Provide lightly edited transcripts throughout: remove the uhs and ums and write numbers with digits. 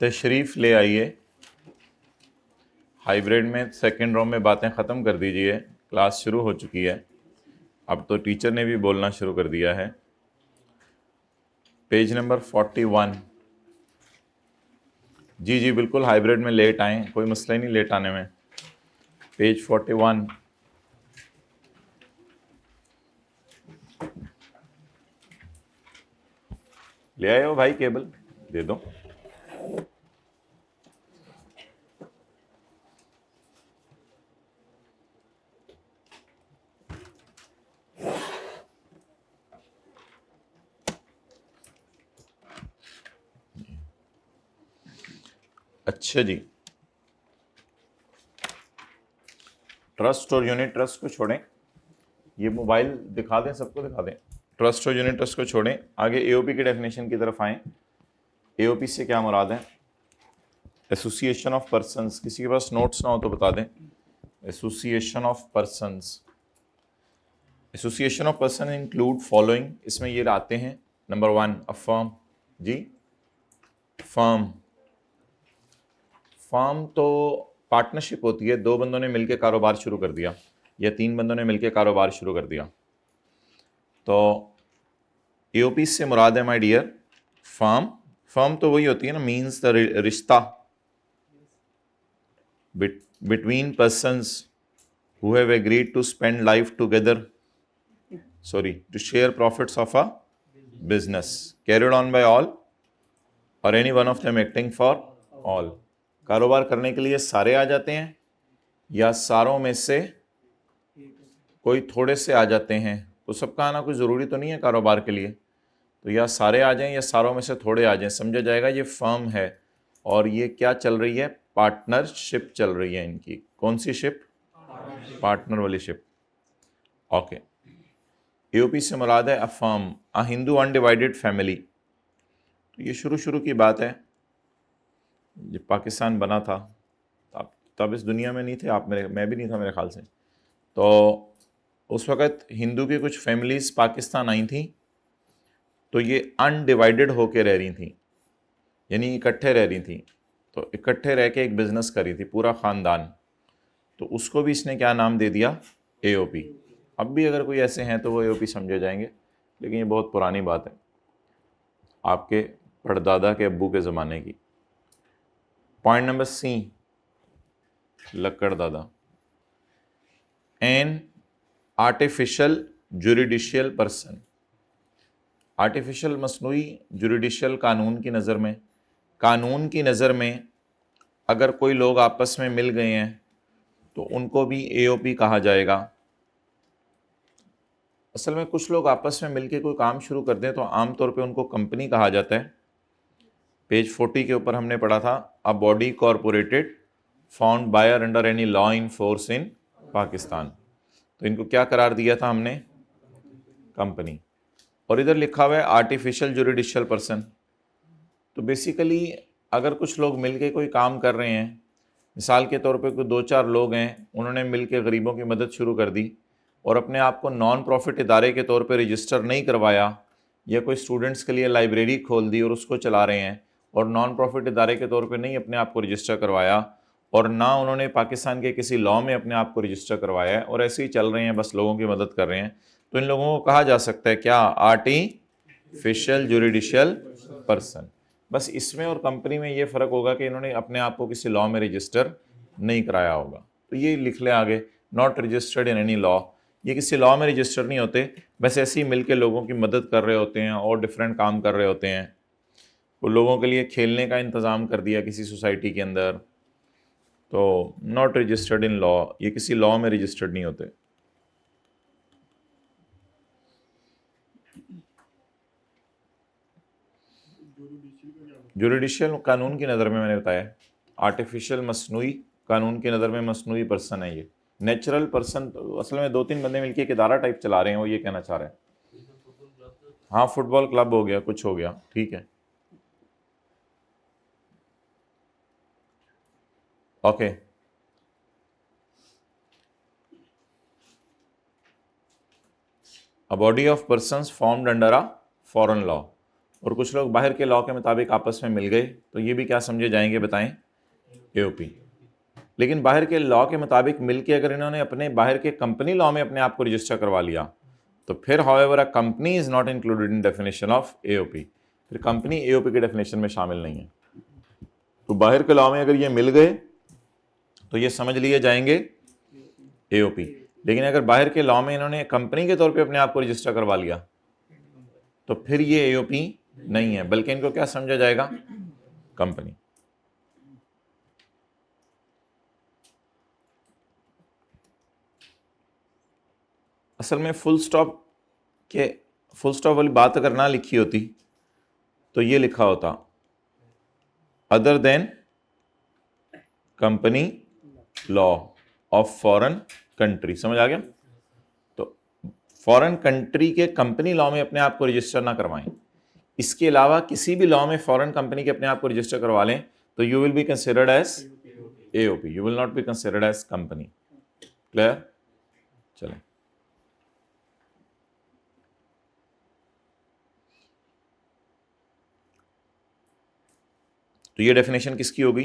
तशरीफ़ ले आइए। हाइब्रिड में सेकेंड रो में बातें ख़त्म कर दीजिए, क्लास शुरू हो चुकी है। अब तो टीचर ने भी बोलना शुरू कर दिया है। Page number 41। जी जी बिल्कुल, हाइब्रिड में लेट आएँ, कोई मसला ही नहीं लेट आने में। पेज 41। ले आए हो भाई, केबल दे दो। अच्छा जी, ट्रस्ट और यूनिट ट्रस्ट को छोड़ें, ये मोबाइल दिखा दें, सबको दिखा दें। ट्रस्ट और यूनिट ट्रस्ट को छोड़ें, आगे एओपी की डेफिनेशन की तरफ आएँ। एओपी से क्या मुराद है? Association of persons. किसी के पास नोट्स ना हो तो बता दें। Association of persons. Association of person include following, इसमें ये आते हैं। Number 1, a firm. जी, फर्म। फर्म तो पार्टनरशिप होती है, दो बंदों ने मिलकर कारोबार शुरू कर दिया या तीन बंदों ने मिलकर कारोबार शुरू कर दिया। तो एओपी से मुराद है माय डियर फर्म। फर्म तो वही होती है ना, मीन्स द रिश्ता between persons who have agreed to spend life together, to share profits of a business carried on by all or any one of them acting for all। कारोबार करने के लिए सारे आ जाते हैं या सारों में से कोई थोड़े से आ जाते हैं, तो सबका आना कोई ज़रूरी तो नहीं है कारोबार के लिए। तो या सारे आ जाएं या सारों में से थोड़े आ जाएं, समझा जाएगा ये फर्म है। और ये क्या चल रही है? पार्टनरशिप चल रही है इनकी। कौन सी शिप? पार्टनर वाली शिप। ओके। एओपी से मुराद है a firm, a Hindu undivided family. तो ये शुरू की बात है जब पाकिस्तान बना था, तब इस दुनिया में नहीं थे आप, मैं भी नहीं था मेरे ख्याल से। तो उस वक़्त हिंदू की कुछ फैमिलीज़ पाकिस्तान आई थी, तो ये अनडिवाइडेड होके रह रही थी, यानी इकट्ठे रह रही थी। तो इकट्ठे रह के एक बिज़नेस करी थी पूरा ख़ानदान, तो उसको भी इसने क्या नाम दे दिया? एओपी। अब भी अगर कोई ऐसे हैं तो वो एओपी समझे जाएंगे, लेकिन ये बहुत पुरानी बात है, आपके परदादा के अब्बू के ज़माने की। पॉइंट नंबर सी, लक्कड़ दादा। An artificial juridical person. Artificial मसनूई, जुरिडिशियल कानून की नज़र में अगर कोई लोग आपस में मिल गए हैं तो उनको भी एओपी कहा जाएगा। असल में कुछ लोग आपस में मिलके कोई काम शुरू कर दें तो आमतौर पे उनको कंपनी कहा जाता है। पेज 40 के ऊपर हमने पढ़ा था, a body corporated found by or under any law in force in Pakistan. तो इनको क्या करार दिया था हमने? कंपनी। और इधर लिखा हुआ है आर्टिफिशियल जुरिडिशियल पर्सन। तो बेसिकली अगर कुछ लोग मिलके कोई काम कर रहे हैं, मिसाल के तौर पे कोई दो चार लोग हैं, उन्होंने मिलके गरीबों की मदद शुरू कर दी और अपने आप को नॉन प्रॉफिट इदारे के तौर पे रजिस्टर नहीं करवाया, या कोई स्टूडेंट्स के लिए लाइब्रेरी खोल दी और उसको चला रहे हैं और नॉन प्रॉफिट इदारे के तौर पे नहीं अपने आप को रजिस्टर करवाया, और ना उन्होंने पाकिस्तान के किसी लॉ में अपने आप को रजिस्टर करवाया है और ऐसे ही चल रहे हैं, बस लोगों की मदद कर रहे हैं, तो इन लोगों को कहा जा सकता है क्या? Artificial juridical person. बस इसमें और कंपनी में ये फ़र्क होगा कि इन्होंने अपने आप को किसी लॉ में रजिस्टर नहीं कराया होगा। तो ये लिख लें आगे, not registered in any law. ये किसी लॉ में रजिस्टर नहीं होते, बस ऐसे ही मिलके लोगों की मदद कर रहे होते हैं और डिफरेंट काम कर रहे होते हैं। वो लोगों के लिए खेलने का इंतज़ाम कर दिया किसी सोसाइटी के अंदर, तो नॉट रजिस्टर्ड इन लॉ, ये किसी लॉ में रजिस्टर्ड नहीं होते। जुरिडिशियल कानून की नज़र में मैंने बताया, आर्टिफिशियल मसनूई कानून की नज़र में मसनूई पर्सन है ये। नेचुरल पर्सन तो असल में दो तीन बंदे मिलके एक इदारा टाइप चला रहे हैं, वो ये कहना चाह रहे हैं। हाँ, फुटबॉल क्लब हो गया, कुछ हो गया, ठीक है, okay. A body of persons formed under a foreign law. और कुछ लोग बाहर के लॉ के मुताबिक आपस में मिल गए, तो ये भी क्या समझे जाएंगे बताएं, एओपी। लेकिन बाहर के लॉ के मुताबिक मिलके अगर इन्होंने अपने बाहर के कंपनी लॉ में अपने आप को रजिस्टर करवा लिया, तो फिर however a company is not included in definition of AOP, फिर कंपनी एओपी के डेफिनेशन में शामिल नहीं है। तो बाहर के लॉ में अगर ये मिल गए तो ये समझ लिए जाएंगे एओपी। लेकिन अगर बाहर के लॉ में इन्होंने कंपनी के तौर पे अपने आप को रजिस्टर करवा लिया, तो फिर ये एओपी नहीं है, बल्कि इनको क्या समझा जाएगा, कंपनी। असल में फुल स्टॉप वाली बात अगर ना लिखी होती तो ये लिखा होता other than company law of foreign country, समझ आ गया। तो फॉरेन कंट्री के कंपनी लॉ में अपने आप को रजिस्टर ना करवाएं, इसके अलावा किसी भी लॉ में फॉरेन कंपनी के अपने आप को रजिस्टर करवा लें तो you will be considered as AOP, you will not be considered as company. Clear? चलें, तो ये डेफिनेशन किसकी होगी,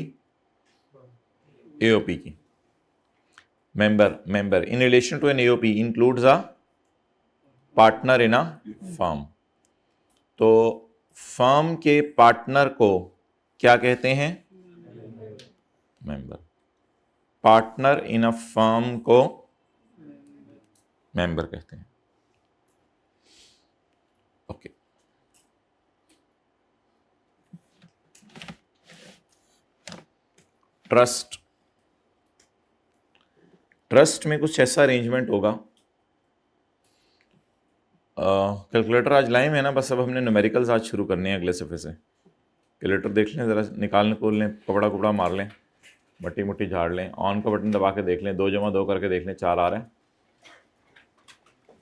एओपी की। Member in relation to an AOP includes a partner in a firm. तो फर्म के पार्टनर को क्या कहते हैं, member. Partner in a firm को मेंबर कहते हैं। ओके, ट्रस्ट में कुछ ऐसा अरेंजमेंट होगा। कैलकुलेटर आज लाइव है ना, बस अब हमने न्यूमेरिकल्स आज शुरू करने हैं अगले सफ़े से। कैलकुलेटर देख लें, ज़रा निकाल लें, कपड़ा मार लें, मट्टी मुट्टी झाड़ लें, ऑन का बटन दबा के देख लें, 2 × 2 करके देख लें, 4 आ रहे हैं,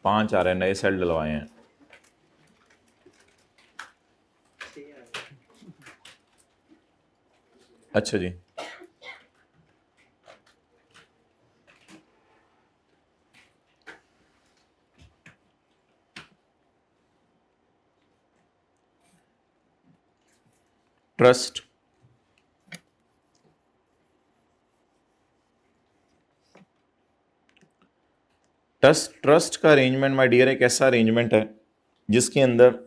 5 आ रहे हैं, नए सेल डलवाए हैं। अच्छा जी, ट्रस्ट का अरेंजमेंट माय डियर एक ऐसा अरेंजमेंट है जिसके अंदर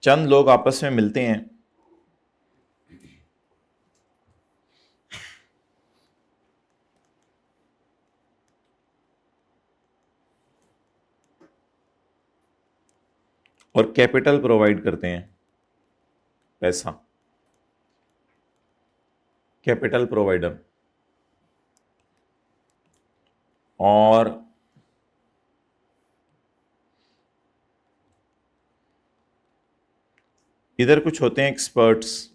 चंद लोग आपस में मिलते हैं, और कैपिटल प्रोवाइड करते हैं, पैसा, कैपिटल प्रोवाइडर। और इधर कुछ होते हैं एक्सपर्ट्स,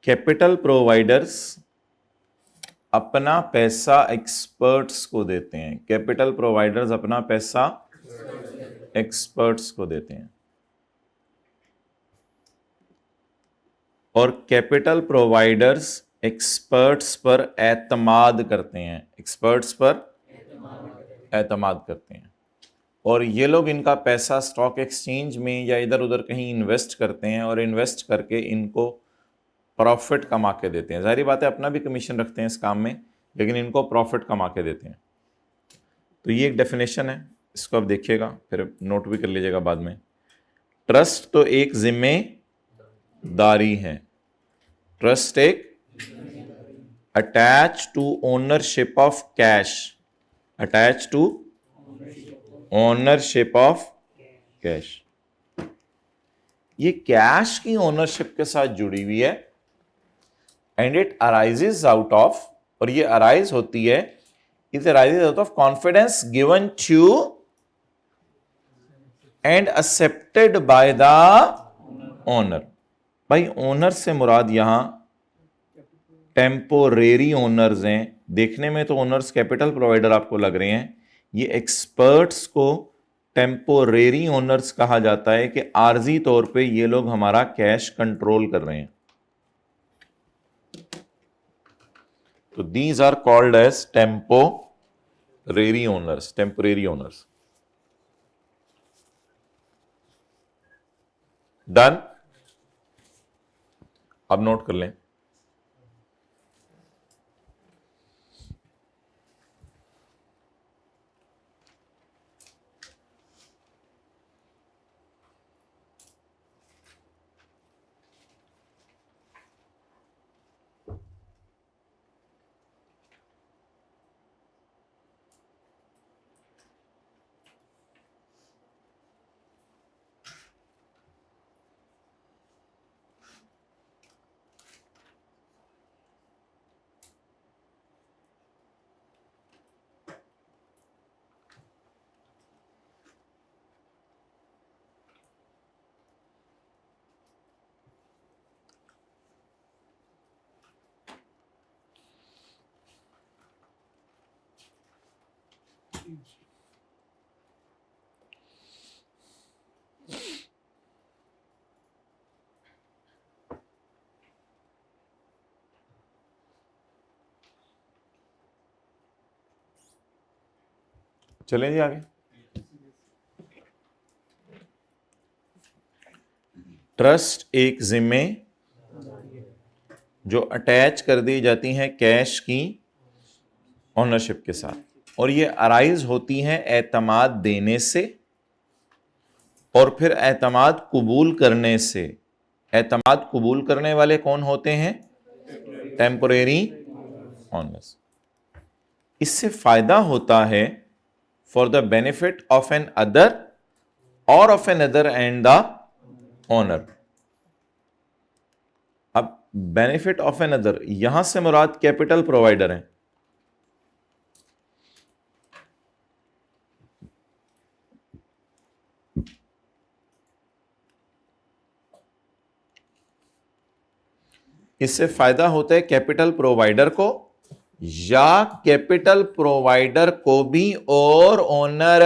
कैपिटल प्रोवाइडर्स अपना पैसा एक्सपर्ट्स को देते हैं, कैपिटल प्रोवाइडर्स अपना पैसा एक्सपर्ट्स को देते हैं, और कैपिटल प्रोवाइडर्स एक्सपर्ट्स पर एतमाद करते हैं, एक्सपर्ट्स पर एतमाद करते हैं, और ये लोग इनका पैसा स्टॉक एक्सचेंज में या इधर उधर कहीं इन्वेस्ट करते हैं, और इन्वेस्ट करके इनको प्रॉफिट कमा के देते हैं। जाहिर बात है अपना भी कमीशन रखते हैं इस काम में, लेकिन इनको प्रॉफिट कमा के देते हैं। तो ये एक डेफिनेशन है, इसको आप देखिएगा, फिर नोट भी कर लीजिएगा बाद में। ट्रस्ट तो एक जिम्मेदारी है, ट्रस्ट एक attach to ownership of cash, attach to ownership of cash. ये कैश की ओनरशिप के साथ जुड़ी हुई है, and it arises out of, और ये अराइज होती है, it arises out of confidence given to and accepted by the owner. भाई ओनर से मुराद यहां टेम्पोरेरी ओनर्स हैं, देखने में तो ओनर्स कैपिटल प्रोवाइडर आपको लग रहे हैं, ये एक्सपर्ट्स को टेम्पोरेरी ओनर्स कहा जाता है कि आर्जी तौर पे ये लोग हमारा कैश कंट्रोल कर रहे हैं। तो these are called as temporary owners. Temporary owners. Done? अब नोट कर लें। चलें जी आगे। ट्रस्ट एक जिम्मे जो अटैच कर दी जाती हैं कैश की ओनरशिप के साथ, और ये अराइज होती हैं एतमाद देने से और फिर एतमाद कबूल करने से। एतमाद कबूल करने वाले कौन होते हैं? Temporary owners. इससे फायदा होता है for the benefit of another और of another and the owner. अब बेनिफिट ऑफ एन अदर, यहां से मुराद कैपिटल प्रोवाइडर है। इससे फायदा होता है कैपिटल प्रोवाइडर को या कैपिटल प्रोवाइडर को भी और ओनर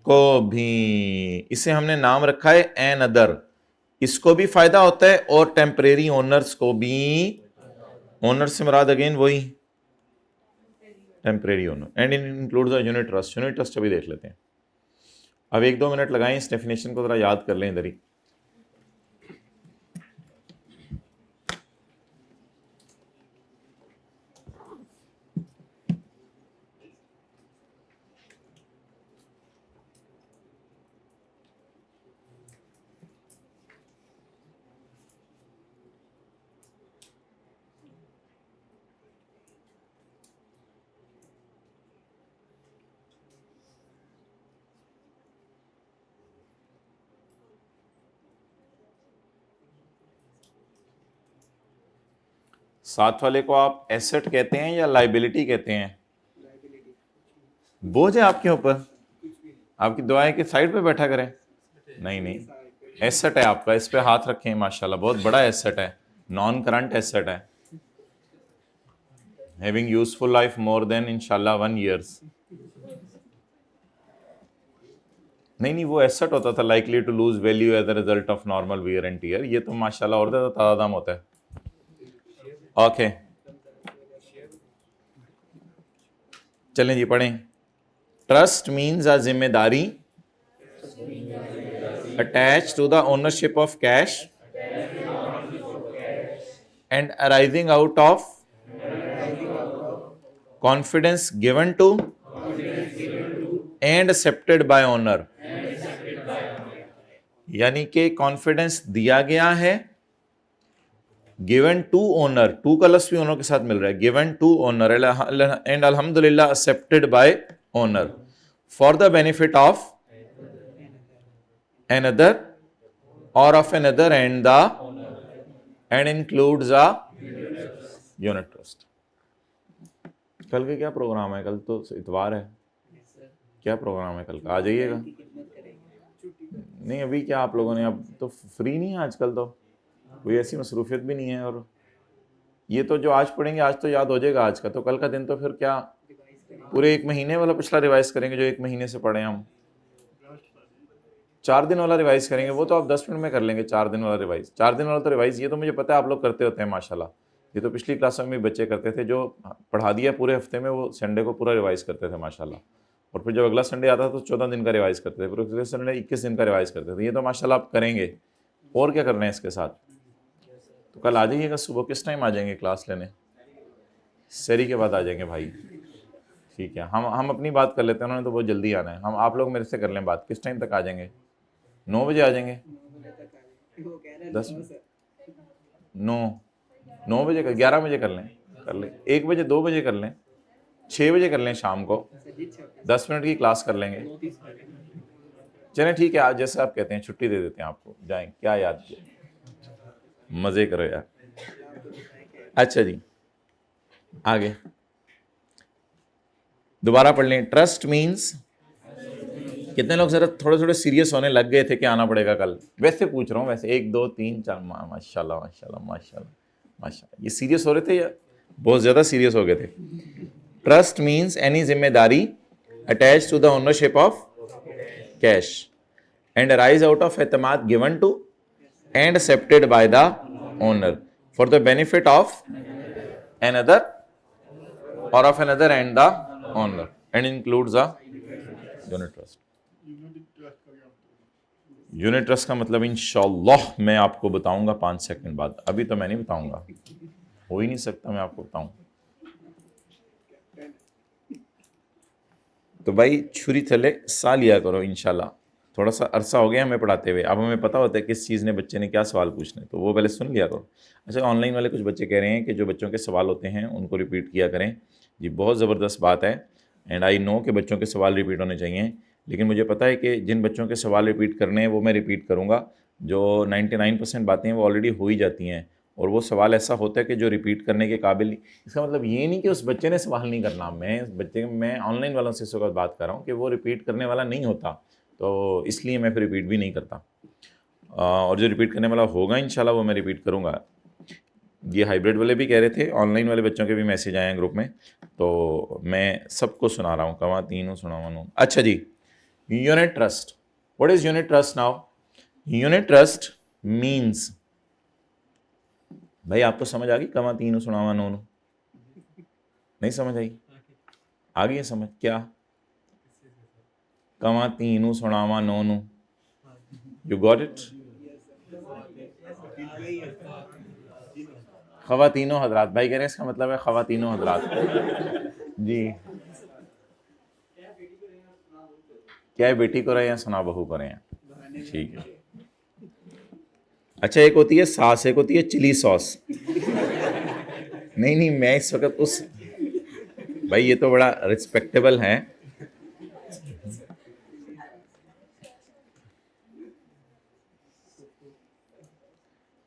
को भी। इसे हमने नाम रखा है एन अदर। इसको भी फायदा होता है और टेम्परेरी ओनर्स को भी। ओनर से मुराद अगेन वही temporary owner. And in includes the unit trust. Unit trust अभी देख लेते हैं। अब 1-2 मिनट लगाएं, इस डेफिनेशन को जरा याद कर लें इधर ही। साथ वाले को आप एसेट कहते हैं या लाइबिलिटी कहते हैं? बोझ है आपके ऊपर, आपकी दुआएं कि साइड पे बैठा करें। नहीं नहीं, एसेट है आपका, इस पे हाथ रखें। माशाल्लाह बहुत बड़ा एसेट है, नॉन करंट एसेट है, having useful life more than इंशाल्लाह 1 years। नहीं, वो एसेट होता था likely to lose value as a result of normal wear and tear. ये तो माशाल्लाह और ज्यादा ताजा दाम होता है। ओके चलें जी पढ़ें। ट्रस्ट मीन्स अ जिम्मेदारी attached to the ownership of cash and arising out of confidence given to and accepted by owner। यानी कि कॉन्फिडेंस दिया गया है, गिवन टू ओनर, टू का लफ्ज़ भी ओनर के साथ मिल रहा है, गिवन टू ओनर एंड अल्हम्दुलिल्लाह accepted by owner for the benefit of another or of another and includes a unit trust। कल के क्या प्रोग्राम है? कल तो इतवार है। क्या प्रोग्राम है कल का? आ जाइएगा। नहीं अभी क्या आप लोगों ने, अब तो फ्री नहीं है आजकल, तो कोई ऐसी मसरूफियत भी नहीं है। और ये तो जो आज पढ़ेंगे आज तो याद हो जाएगा आज का, तो कल का दिन तो फिर क्या पूरे 1 महीने वाला पिछला रिवाइज करेंगे जो 1 महीने से पढ़े हम। 4 दिन वाला रिवाइज करेंगे, वो तो आप 10 मिनट में कर लेंगे। 4 दिन वाला रिवाइज, 4 दिन वाला तो रिवाइज ये तो मुझे पता है आप लोग करते होते हैं माशाल्लाह। ये तो पिछली क्लासों में भी बच्चे करते थे, जो पढ़ा दिया पूरे हफ्ते में वो संडे को पूरा रिवाइज करते थे माशाल्लाह, और फिर जब अगला संडे आता था तो 14 दिन का रिवाइज करते थे, फिर अगले संडे 21 दिन का रिवाइज करते थे। ये तो माशाल्लाह आप करेंगे, और क्या करना है इसके साथ। तो कल आ जाइएगा सुबह, किस टाइम आ जाएंगे क्लास लेने? सरी के बाद आ जाएंगे भाई, ठीक है। हम अपनी बात कर लेते हैं, उन्होंने तो बहुत जल्दी आना है। हम आप लोग मेरे से कर लें बात, किस टाइम तक आ जाएंगे? 9 बजे आ जाएंगे? 10 9 बजे का 11 बजे कर लें 1 बजे 2 बजे कर लें, 6 बजे कर लें शाम को, 10 मिनट की क्लास कर लेंगे। चलें ठीक है, आज जैसे आप कहते हैं छुट्टी दे देते हैं आपको, जाएं। क्या याद किया, मज़े करो यार। अच्छा जी, आगे दोबारा पढ़ लें। ट्रस्ट मीन्स, कितने लोग जरा थोड़े थोड़े सीरियस होने लग गए थे कि आना पड़ेगा कल? वैसे पूछ रहा हूँ, वैसे 1 2 3 4 माशाल्लाह माशाल्लाह माशाल्लाह माशाल्लाह। ये सीरियस हो रहे थे या बहुत ज़्यादा सीरियस हो गए थे? ट्रस्ट मीन्स एनी जिम्मेदारी attach to the ownership of cash and arise out of एतमाद given to and accepted by the owner for the benefit of another or of another and the owner and includes a unit trust. Unit trust का मतलब इंशाअल्लाह मैं आपको बताऊंगा 5 second बाद, अभी तो मैं नहीं बताऊंगा, हो ही नहीं सकता मैं आपको बताऊं। तो भाई छुरी थले सा लिया करो इंशाल्लाह। थोड़ा सा अरसा हो गया हमें पढ़ाते हुए, अब हमें पता होता है किस चीज़ ने बच्चे ने क्या सवाल पूछने, तो वो पहले सुन लिया करो। अच्छा, ऑनलाइन वाले कुछ बच्चे कह रहे हैं कि जो बच्चों के सवाल होते हैं उनको रिपीट किया करें। जी बहुत ज़बरदस्त बात है, एंड आई नो कि बच्चों के सवाल रिपीट होने चाहिए, लेकिन मुझे पता है कि जिन बच्चों के सवाल रिपीट करने हैं वो मैं रिपीट करूँगा। जो 99% बातें वो ऑलरेडी हो ही जाती हैं, और वो सवाल ऐसा होता है कि जो रिपीट करने के काबिल। इसका मतलब ये नहीं कि उस बच्चे ने सवाल नहीं करना, मैं ऑनलाइन वालों से इस वक्त बात कर रहा हूँ कि वो रिपीट करने वाला नहीं होता, तो इसलिए मैं फिर रिपीट भी नहीं करता। और जो रिपीट करने वाला होगा इंशाल्लाह वो मैं रिपीट करूँगा। ये हाइब्रिड वाले भी कह रहे थे, ऑनलाइन वाले बच्चों के भी मैसेज आए हैं ग्रुप में, तो मैं सबको सुना रहा हूँ, कमा तीनों सुना। अच्छा जी, unit trust. What is unit trust now? Unit trust means, भाई आपको समझ आ गई? कमा तीनों सुनावा नोनू नहीं समझ आई? आ गई है समझ? क्या कमा तीनू सुनावा नोनू, यू गॉट इट? खवातीनों हजरात, भाई कह रहे हैं इसका मतलब है खवातीनों हजरात। जी क्या है, बेटी को रहे हैं सुना बहू को रहे हैं, ठीक है। अच्छा, एक होती है सास, एक होती है चिली सॉस। नहीं मैं इस वक्त उस, भाई ये तो बड़ा रिस्पेक्टेबल है।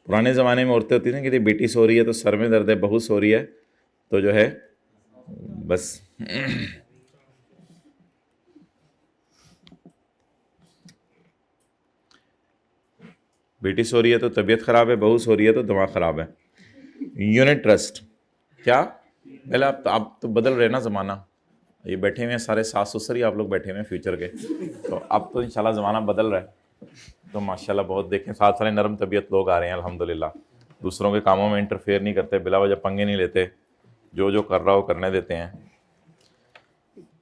पुराने ज़माने में औरतें होती थी कि बेटी सो रही है तो सर में दर्द है, बहू सो रही है तो जो है बस। बेटी सो रही है तो तबीयत ख़राब है, बहू सो रही है तो दिमाग ख़राब है। यूनिट ट्रस्ट क्या? पहले आप तो बदल रहे ना ज़माना, ये बैठे हुए हैं सारे सास ससुर ही आप लोग बैठे हुए हैं फ्यूचर के, तो अब तो इंशाल्लाह ज़माना बदल रहा है। तो माशाल्लाह बहुत देखें साथ सारे नरम तबीयत लोग आ रहे हैं अल्हम्दुलिल्लाह, दूसरों के कामों में इंटरफेयर नहीं करते, बिला वजह पंगे नहीं लेते, जो कर रहा हो करने देते हैं।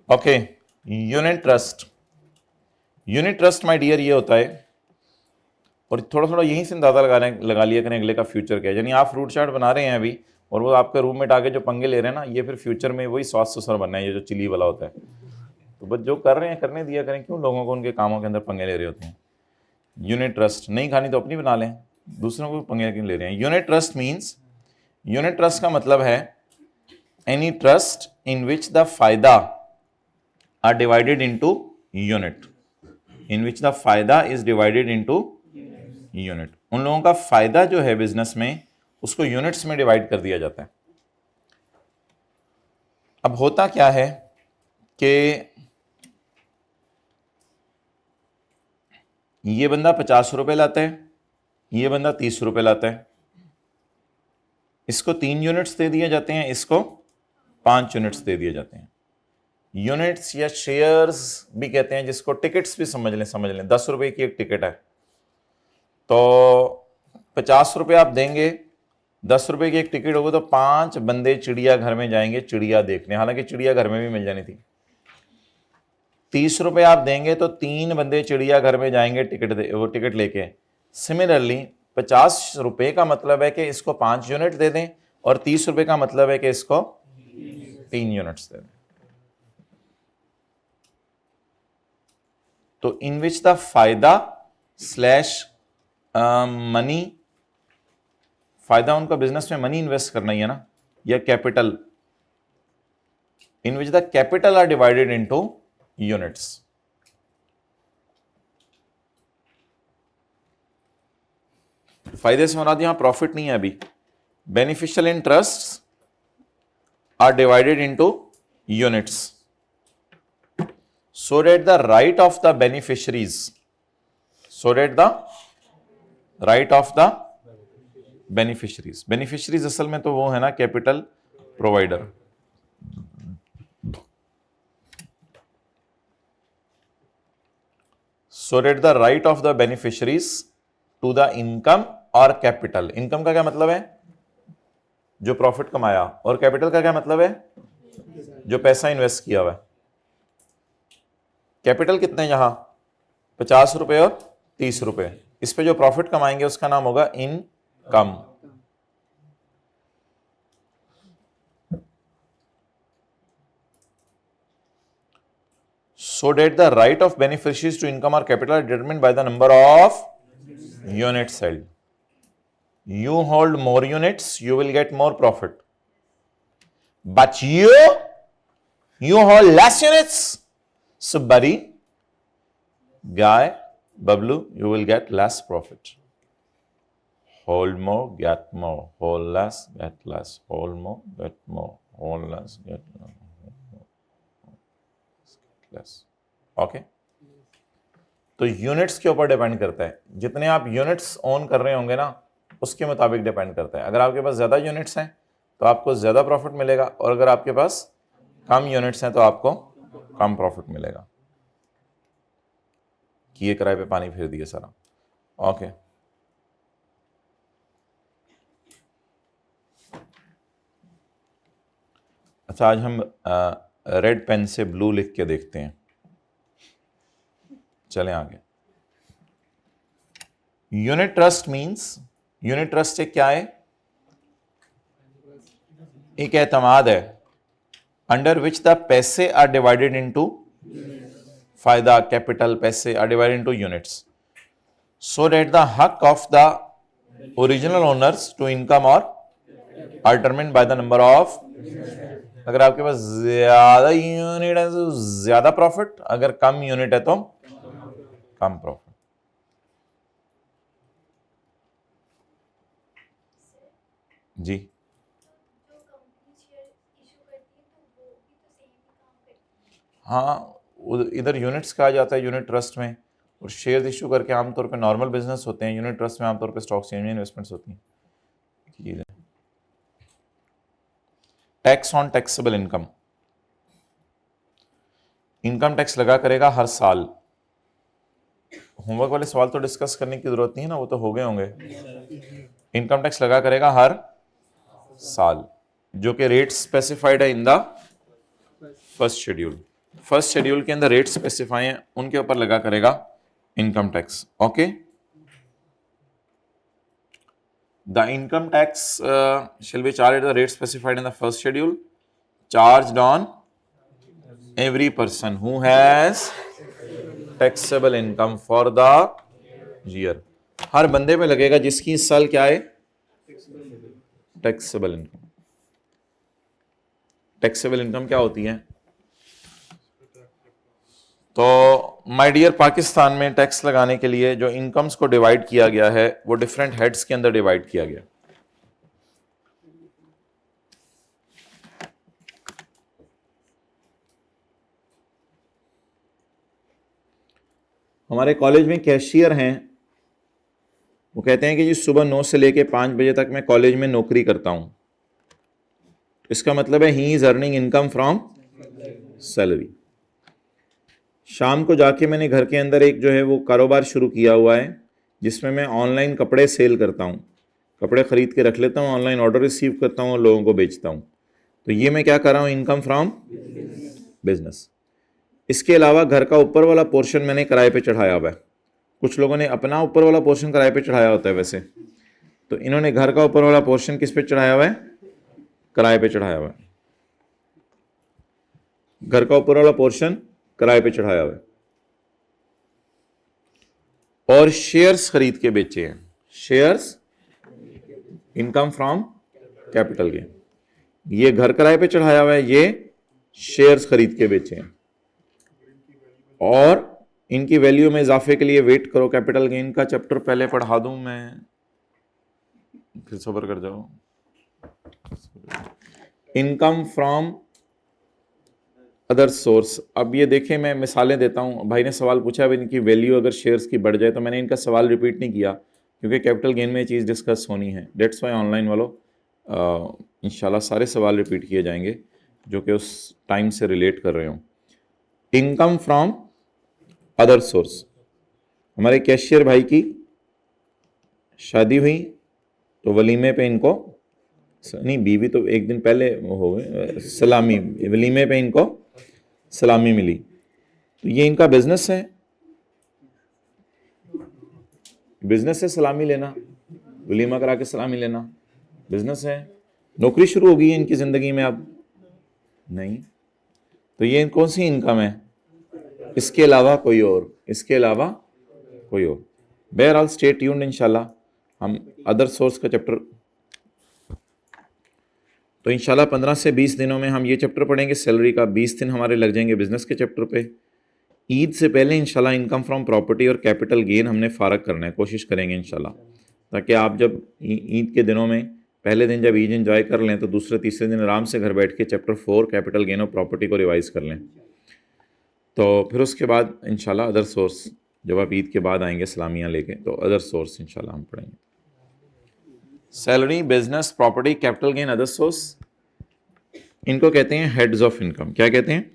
Okay, unit trust. Unit trust my dear ये होता है, और थोड़ा यहीं से अंदाज़ा लगा लिया करें अगले का फ्यूचर क्या है। यानी आप फ्रूट चाट बना रहे हैं अभी, और वो आपके रूममेट आके जो पंगे ले रहे हैं ना, ये फिर फ्यूचर में वही सास ससुर बनना है, ये जो चिली वाला होता है। तो बस जो कर रहे हैं करने दिया करें, क्यों लोगों को उनके कामों के अंदर पंगे ले रहे होते हैं। यूनिट ट्रस्ट नहीं खानी तो अपनी बना लें, दूसरों को पंगे क्यों ले रहे हैं। Unit trust means, unit trust का मतलब है any trust in which the फायदा are divided into unit, in which the फायदा इज डिवाइडेड इनटू यूनिट। उन लोगों का फायदा जो है बिजनेस में उसको यूनिट्स में डिवाइड कर दिया जाता है। अब होता क्या है कि ये बंदा 50 रुपए लाता है, ये बंदा 30 रुपए लाता है, इसको 3 यूनिट्स दे दिए जाते हैं, इसको 5 यूनिट्स दे दिए जाते हैं। यूनिट्स या शेयर्स भी कहते हैं, जिसको टिकट्स भी समझ लें। 10 रुपए की एक टिकट है, तो 50 रुपये आप देंगे ₹10 की एक टिकट होगी तो 5 बंदे चिड़ियाघर में जाएंगे चिड़िया देखने, हालांकि चिड़ियाघर में भी मिल जानी थी। ₹30 आप देंगे तो 3 बंदे चिड़ियाघर में जाएंगे वो टिकट लेके। सिमिलरली ₹50 का मतलब है कि इसको 5 यूनिट दे दें, और ₹30 का मतलब है कि इसको 3 यूनिट्स दे दें। तो इन विच द फायदा स्लैश मनी, फायदा उनका बिजनेस में मनी इन्वेस्ट करना ही है ना, या capital, in which the capital are divided into units. फायदे से मुराद यहां प्रॉफिट नहीं है अभी। Beneficial interest are divided into units so that the right of the beneficiaries, so that the right of the beneficiaries, beneficiaries असल में तो वो है ना capital provider. so that the right of the beneficiaries to the income और capital. Income का क्या मतलब है? जो प्रॉफिट कमाया, और कैपिटल का क्या मतलब है? जो पैसा इन्वेस्ट किया हुआ है। कैपिटल कितने यहां? ₹50 और ₹30। इस पे जो प्रॉफिट कमाएंगे उसका नाम होगा income. so that the right of beneficiaries to income or capital are determined by the number of units held. You hold more units, you will get more profit. But you hold less units, so buddy, guy, Bablu, you will get less profit. Hold more, get more. Hold less, get less. Hold more, get more. Hold less, get less. Okay, तो units के ऊपर depend करता है। जितने आप units own कर रहे होंगे ना, उसके मुताबिक डिपेंड करता है। अगर आपके पास ज्यादा यूनिट्स हैं तो आपको ज्यादा प्रॉफिट मिलेगा, और अगर आपके पास कम यूनिट्स हैं तो आपको कम प्रॉफिट मिलेगा। किए किराए पे पानी फेर दिए सारा। ओके, अच्छा, आज हम रेड पेन से ब्लू लिख के देखते हैं। चलें आगे। Unit trust means, unit trust एक क्या है? एक एतमाद है अंडर विच द पैसे आर डिवाइडेड इनटू, फायदा कैपिटल पैसे are divided into units, so that the हक of the original owners to income और are determined by the number of. अगर आपके पास ज्यादा यूनिट है तो ज्यादा प्रॉफिट, अगर कम यूनिट है तो कम प्रॉफिट। जी, हाँ, इधर यूनिट्स कहा जाता है यूनिट ट्रस्ट में, और शेयर इशू करके आमतौर पे नॉर्मल बिजनेस होते हैं। यूनिट ट्रस्ट में आमतौर पे स्टॉक एक्सचेंज में इन्वेस्टमेंट्स होती हैं। Tax on taxable income, income tax लगा करेगा हर साल। होमवर्क वाले सवाल तो डिस्कस करने की जरूरत नहीं है ना, वो तो हो गए होंगे। इनकम टैक्स लगा करेगा हर साल, जो कि रेट स्पेसिफाइड है in the first schedule. First schedule के अंदर रेट स्पेसिफाई हैं, उनके ऊपर लगा करेगा income tax. Okay, the income tax shall be charged at the rate specified in the first schedule, charged on every person who has taxable income for the year। हर बंदे पे लगेगा जिसकी इस साल क्या है? Taxable income. टैक्सेबल इनकम क्या होती है? तो माय डियर, पाकिस्तान में टैक्स लगाने के लिए जो इनकम्स को डिवाइड किया गया है वो डिफरेंट हेड्स के अंदर डिवाइड किया गया। हमारे कॉलेज में कैशियर हैं, वो कहते हैं कि जी सुबह 9 से लेके 5 बजे तक मैं कॉलेज में नौकरी करता हूं। इसका मतलब है he is earning income from salary. शाम को जाके मैंने घर के अंदर एक जो है वो कारोबार शुरू किया हुआ है, जिसमें मैं ऑनलाइन कपड़े सेल करता हूँ। कपड़े खरीद के रख लेता हूँ, ऑनलाइन ऑर्डर रिसीव करता हूँ और लोगों को बेचता हूँ। तो ये मैं क्या कर रहा हूँ? Income from business. इसके अलावा घर का ऊपर वाला पोर्शन मैंने किराए पे चढ़ाया हुआ है। कुछ लोगों ने अपना ऊपर वाला पोर्शन किराए पे चढ़ाया होता है वैसे, तो इन्होंने घर का ऊपर वाला पोर्शन किस पे चढ़ाया हुआ है? किराए पे चढ़ाया हुआ है। घर का ऊपर वाला पोर्शन किराए पे चढ़ाया हुआ है और शेयर्स खरीद के बेचे हैं। Shares, income from capital gain. ये घर किराए पे चढ़ाया हुआ है, ये शेयर्स खरीद के बेचे हैं और इनकी वैल्यू में इजाफे के लिए वेट करो। कैपिटल गेन का चैप्टर पहले पढ़ा दूं मैं, फिर सब्र कर जाओ। Income from other source. अब ये देखें, मैं मिसालें देता हूं। भाई ने सवाल पूछा अब इनकी वैल्यू अगर शेयर्स की बढ़ जाए, तो मैंने इनका सवाल रिपीट नहीं किया क्योंकि कैपिटल गेन में ये चीज़ डिस्कस होनी है। डेट्स वाई ऑनलाइन वालों इंशाल्लाह सारे सवाल रिपीट किए जाएंगे जो कि उस टाइम से रिलेट कर रहे हों। Income from other source. हमारे कैशियर भाई की शादी हुई तो वलीमे पे इनको, नहीं बीवी तो एक दिन पहले हो गए, सलामी, वलीमे पे इनको सलामी मिली। तो ये इनका बिजनेस है, बिजनेस है सलामी लेना, वलीमा करा के सलामी लेना बिजनेस है। नौकरी शुरू हो गई है इनकी ज़िंदगी में अब नहीं। तो ये कौन सी इनकम है? इसके अलावा कोई और, इसके अलावा कोई और। बहरहाल स्टे ट्यून्ड, इंशाल्लाह हम अदर सोर्स का चैप्टर, तो इंशाल्लाह 15 से 20 दिनों में हम ये चैप्टर पढ़ेंगे सैलरी का। 20 दिन हमारे लग जाएंगे बिजनेस के चैप्टर पे। ईद से पहले इंशाल्लाह इनकम फ्रॉम प्रॉपर्टी और कैपिटल गेन हमने फारग करना है, कोशिश करेंगे इंशाल्लाह, ताकि आप जब ईद के दिनों में पहले दिन जब ईद एंजॉय कर लें तो दूसरे तीसरे दिन आराम से घर बैठ के चैप्टर 4 कैपिटल गेन और प्रॉपर्टी को रिवाइज कर लें। तो फिर उसके बाद इंशाल्लाह अदर सोर्स, जब आप ईद के बाद आएंगे सलामियाँ लेके, तो अदर सोर्स इंशाल्लाह हम पढ़ेंगे। Salary, business, property, capital gain, other source, इनको कहते हैं हेड्स ऑफ इनकम। क्या कहते हैं?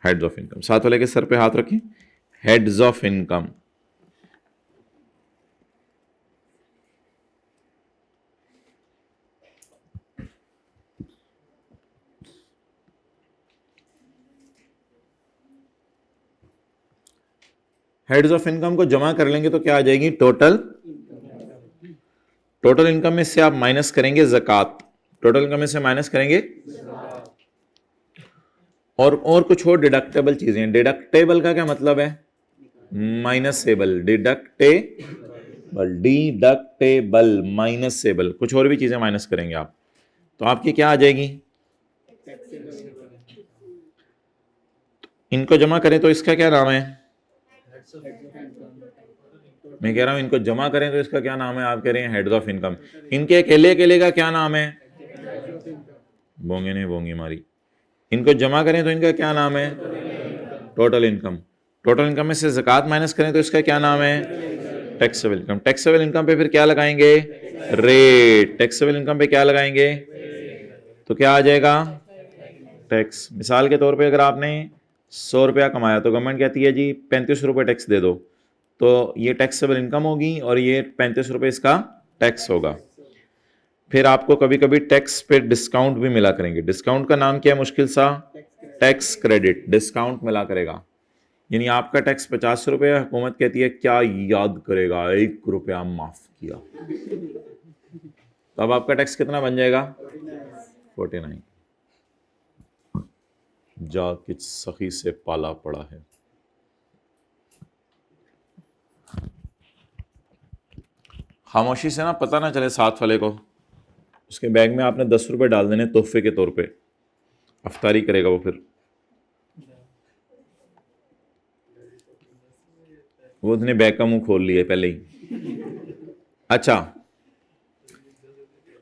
Heads of income. साथ वाले के सर पे हाथ रखें। Heads of income. Heads of income को जमा कर लेंगे तो क्या आ जाएगी? टोटल। टोटल इनकम में से आप माइनस करेंगे ज़कात। टोटल इनकम में से माइनस करेंगे और कुछ और डिडक्टेबल चीजें। डिडक्टेबल का क्या मतलब है? माइनसेबल। Deductible, deductible, minusable. कुछ और भी चीजें माइनस करेंगे आप, तो आपकी क्या आ जाएगी? इनको जमा करें तो इसका क्या नाम है? मैं कह रहा हूं इनको जमा करें तो इसका क्या नाम है? आप कह रहे हैं हेड्स ऑफ इनकम। इनके अकेले अकेले का क्या नाम है? बोंगे नहीं बोंगी मारी। इनको जमा करें तो इनका क्या नाम है? Total income. टोटल इनकम में से ज़कात माइनस करें तो इसका क्या नाम है? Taxable income. टैक्सेबल इनकम पे फिर क्या लगाएंगे? रेट। टैक्सेबल इनकम पे क्या लगाएंगे? तो क्या आ जाएगा? टैक्स। मिसाल के तौर पे अगर आपने 100 रुपया कमाया तो गवर्नमेंट कहती है जी 35 रुपये टैक्स दे दो, तो ये टैक्सेबल इनकम होगी और ये 35 रुपये इसका टैक्स होगा। फिर आपको कभी कभी टैक्स पे डिस्काउंट भी मिला करेंगे। डिस्काउंट का नाम क्या है? मुश्किल सा टैक्स क्रेडिट। डिस्काउंट मिला करेगा, यानी आपका टैक्स 50 रुपये, हुकूमत कहती है क्या याद करेगा, 1 रुपया माफ किया, तो अब आपका टैक्स कितना बन जाएगा? 49। जा किस सखी से पाला पड़ा है। खामोशी से ना पता ना चले साथ वाले को, उसके बैग में आपने 10 रुपये डाल देने तोहफे के तौर पे, अफ्तारी करेगा वो। फिर वो उसने बैग का मुंह खोल लिया पहले ही। अच्छा,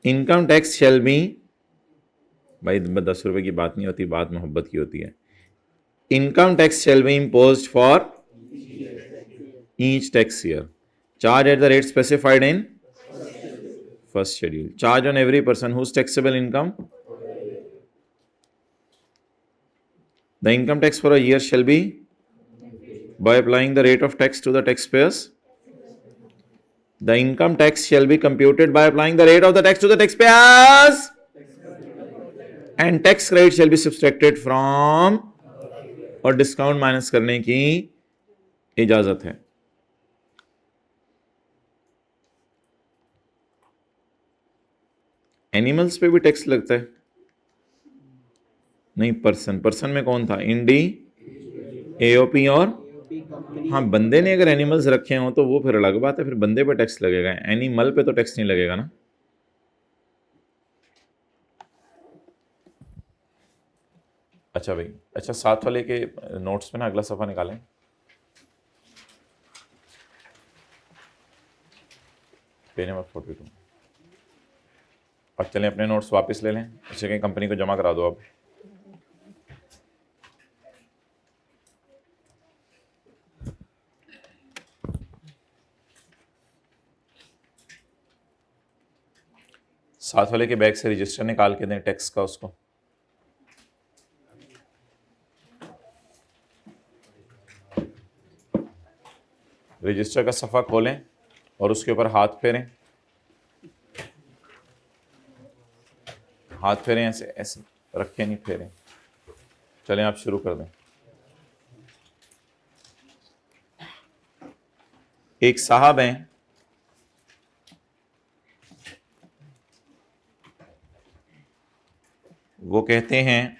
इनकम टैक्स शैल बी, भाई 10 रुपए की बात नहीं होती, बात मोहब्बत की होती है। Income tax shall be imposed for each tax year, charge at the rate specified in first schedule, charge on every person whose taxable income. The income tax for a year shall be, by applying the rate of tax to the taxpayers The income tax shall be computed by applying the rate of the tax to the taxpayers, and tax credit shall be subtracted from, और discount minus करने की इजाजत है. Animals पे भी tax लगता है? नहीं, पर्सन में कौन था? इंडी, एओपी और, हाँ, बंदे ने अगर एनिमल्स रखे हो तो वो फिर अलग बात है, फिर बंदे पे टैक्स लगेगा, एनिमल पे तो टैक्स नहीं लगेगा ना. अच्छा भाई, अच्छा, साथ वाले के नोट्स पे ना अगला सफा निकालें. Page number 42. और चलें अपने नोट्स वापस ले लें, इसे कहीं कंपनी को जमा करा दो आप. साथ वाले के बैग से रजिस्टर निकाल के दें टैक्स का उसको. रजिस्टर का सफ़ा खोलें और उसके ऊपर हाथ फेरें. हाथ फेरें, ऐसे ऐसे रखें, नहीं फेरें. चलें आप शुरू कर दें. एक साहब हैं, वो कहते हैं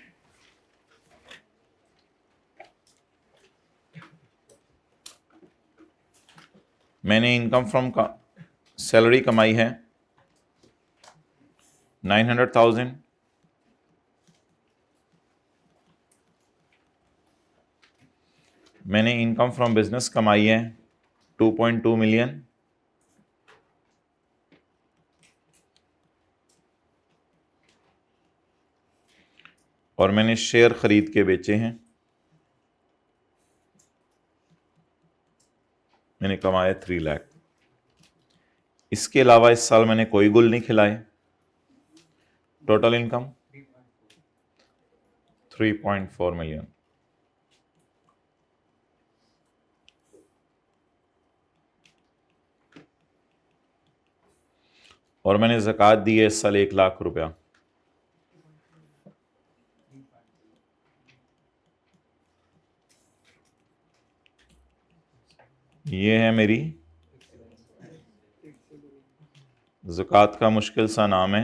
मैंने इनकम फ्रॉम सैलरी कमाई है 900,000, मैंने इनकम फ्रॉम बिजनेस कमाई है 2.2 मिलियन, और मैंने शेयर खरीद के बेचे हैं, मैंने कमाया 3 लाख. इसके अलावा इस साल मैंने कोई गुल नहीं खिलाए. Total income 3.4 million. और मैंने ज़कात दी है इस साल 1 लाख रुपया. ये है मेरी ज़कात का मुश्किल सा नाम है,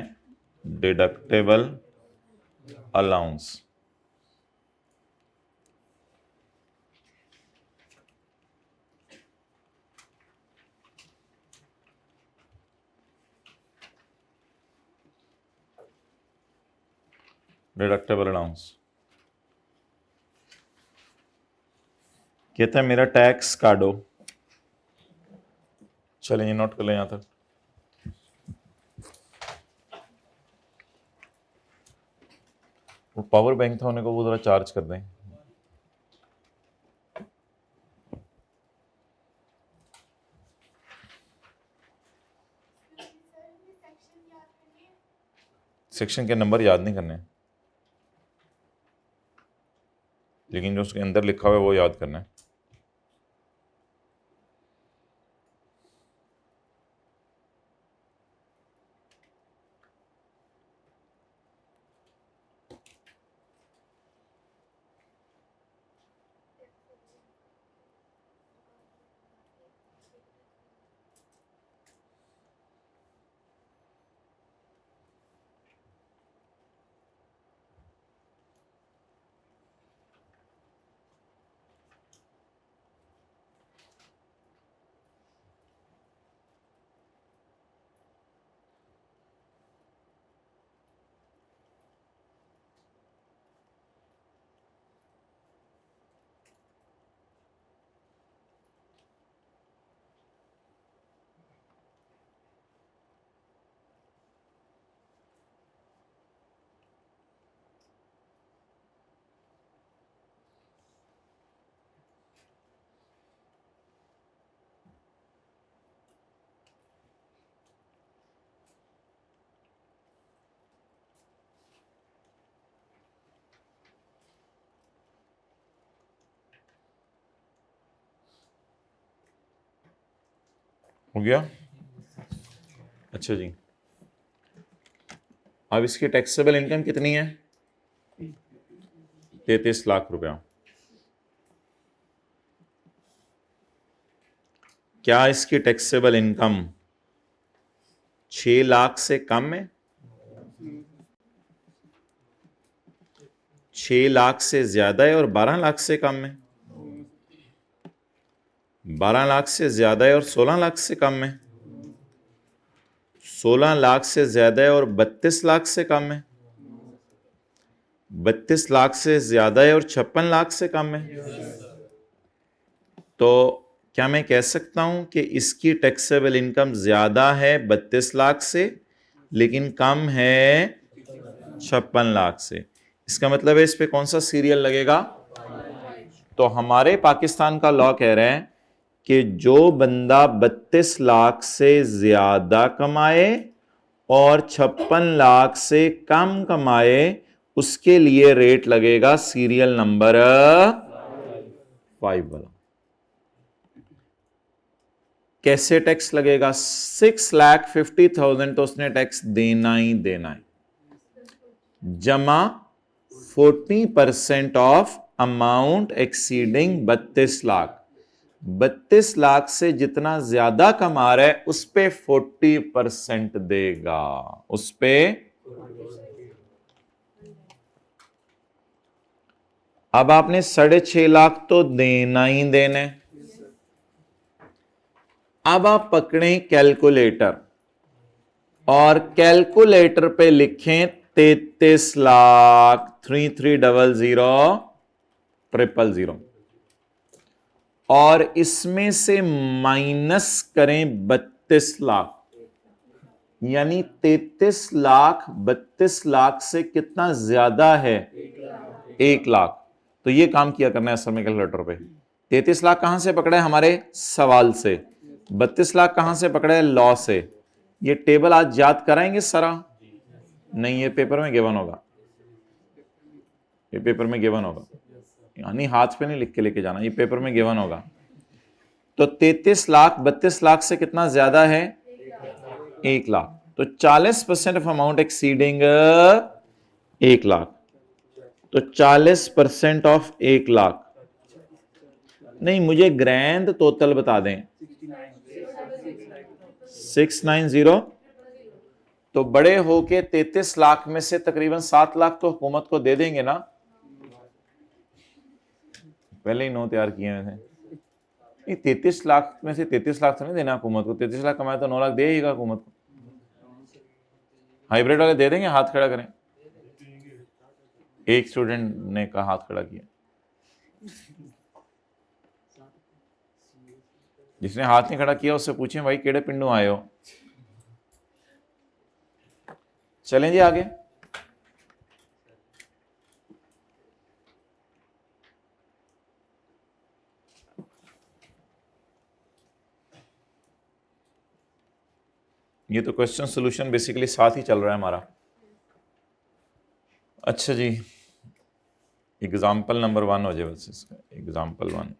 डिडक्टेबल अलाउंस. डिडक्टेबल अलाउंस कहता है मेरा टैक्स काटो. चलें ये नोट कर लें यहाँ तक. वो पावर बैंक था, उन्हें को वो ज़रा चार्ज कर दें. सेक्शन के नंबर याद नहीं करने, लेकिन जो उसके अंदर लिखा हुआ है वो याद करना है. हो गया? अच्छा जी, अब इसकी टैक्सेबल इनकम कितनी है? 33 लाख रुपया। क्या इसकी टैक्सेबल इनकम 6 लाख से कम है? 6 लाख से ज्यादा है और 12 लाख से कम है? 12 लाख से ज्यादा है और 16 लाख से कम है? 16 लाख से ज्यादा है और 32 लाख से कम है? 32 लाख से ज्यादा है और 56 लाख से कम है? तो क्या मैं कह सकता हूं कि इसकी टैक्सेबल इनकम ज्यादा है 32 लाख से, लेकिन कम है 56 लाख से? इसका मतलब है इस पे कौन सा सीरियल लगेगा? तो हमारे पाकिस्तान का लॉ कह रहे हैं कि जो बंदा 32 लाख से ज्यादा कमाए और 56 लाख से कम कमाए, उसके लिए रेट लगेगा सीरियल नंबर 5 वाला। कैसे टैक्स लगेगा? 6,50,000 तो उसने टैक्स देना ही देना है, जमा 40% of amount exceeding 32 lakh. 32 lakh से जितना ज्यादा कमा रहा है उस पे 40% देगा, उस पे। अब आपने 6.5 लाख तो देना ही देना है। अब आप पकड़ें कैलकुलेटर और कैलकुलेटर पे लिखें 33 लाख 3300,000 और इसमें से माइनस करें 32 लाख, यानी 33 लाख 32 लाख से कितना ज्यादा है? 1 लाख। तो ये काम किया करना है असल में कैलकुलेटर पे। 33 लाख कहां से पकड़े? हमारे सवाल से। 32 लाख कहां से पकड़े? लॉ से। ये टेबल आज याद कराएंगे सारा? नहीं, ये पेपर में गिवन होगा, ये पेपर में गिवन होगा, यानी हाथ पे नहीं लिख के लेके जाना, ये पेपर में गिवन होगा। तो 33 लाख 32 लाख से कितना ज्यादा है? 1 लाख। तो 40% ऑफ अमाउंट एक्सीडिंग 1 लाख, तो 40% ऑफ 1 लाख। नहीं, मुझे ग्रैंड टोटल बता दें। 690। तो बड़े होके 33 लाख में से तकरीबन 7 लाख तो हुकूमत को दे देंगे ना? पहले ही 9 तैयार किए हुए थे। नहीं, 33 लाख में से 33 लाख तो नहीं देना हुकूमत को। 33 लाख कमाए तो 9 लाख देगा हुकूमत को। हाइब्रिड वाले दे देंगे? हाथ खड़ा करें। एक स्टूडेंट ने कहा, हाथ खड़ा किया। जिसने हाथ नहीं खड़ा किया उससे पूछें भाई केड़े पिंडों आए हो। चलें जी आगे। ये तो क्वेश्चन सोल्यूशन बेसिकली साथ ही चल रहा है हमारा। अच्छा जी, एग्जाम्पल नंबर 1 हो जाए बस इसका, एग्जाम्पल 1।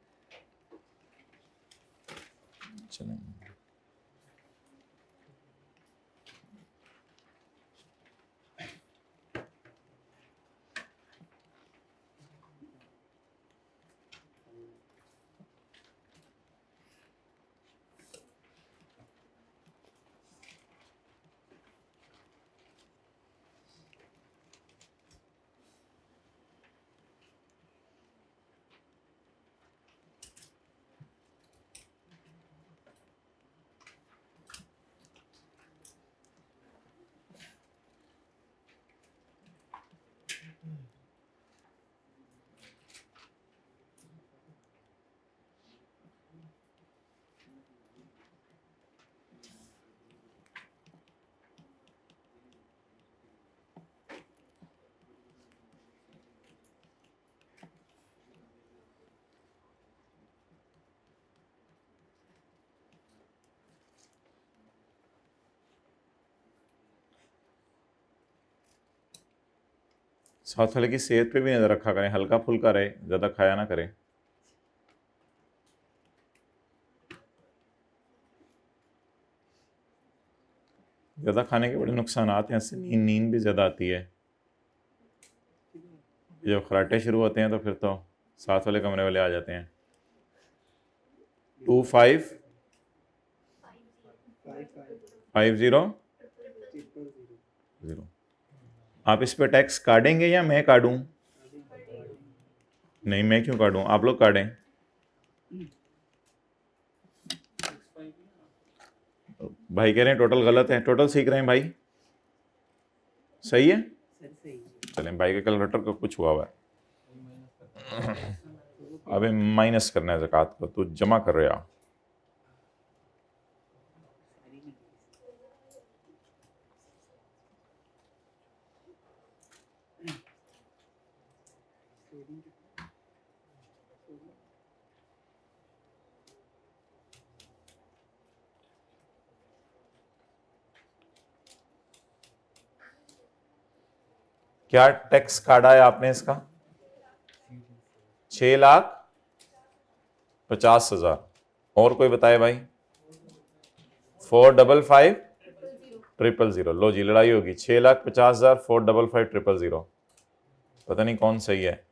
चलें, साथ वाले की सेहत पे भी नजर रखा करें, हल्का फुल्का रहे, ज्यादा खाया ना करें। ज़्यादा खाने के बड़े नुकसानात हैं, इससे नींद भी ज़्यादा आती है। जब खराटे शुरू होते हैं तो फिर तो साथ वाले कमरे वाले आ जाते हैं। 2550 आप इस पे टैक्स काटेंगे या मैं काटूं? नहीं, मैं क्यों काटूं, आप लोग काटें। भाई कह रहे हैं टोटल गलत है, टोटल सीख रहे हैं भाई, सही है। चलें, भाई के कैलकुलेटर को कुछ हुआ है। अबे माइनस करना है ज़कात को, तो जमा कर रहे हो। क्या टैक्स काटा है आपने इसका? 6,50,000। और कोई बताए भाई? 455,000। लो जी, लड़ाई होगी। 6,50,000, 455,000। पता नहीं कौन सही है।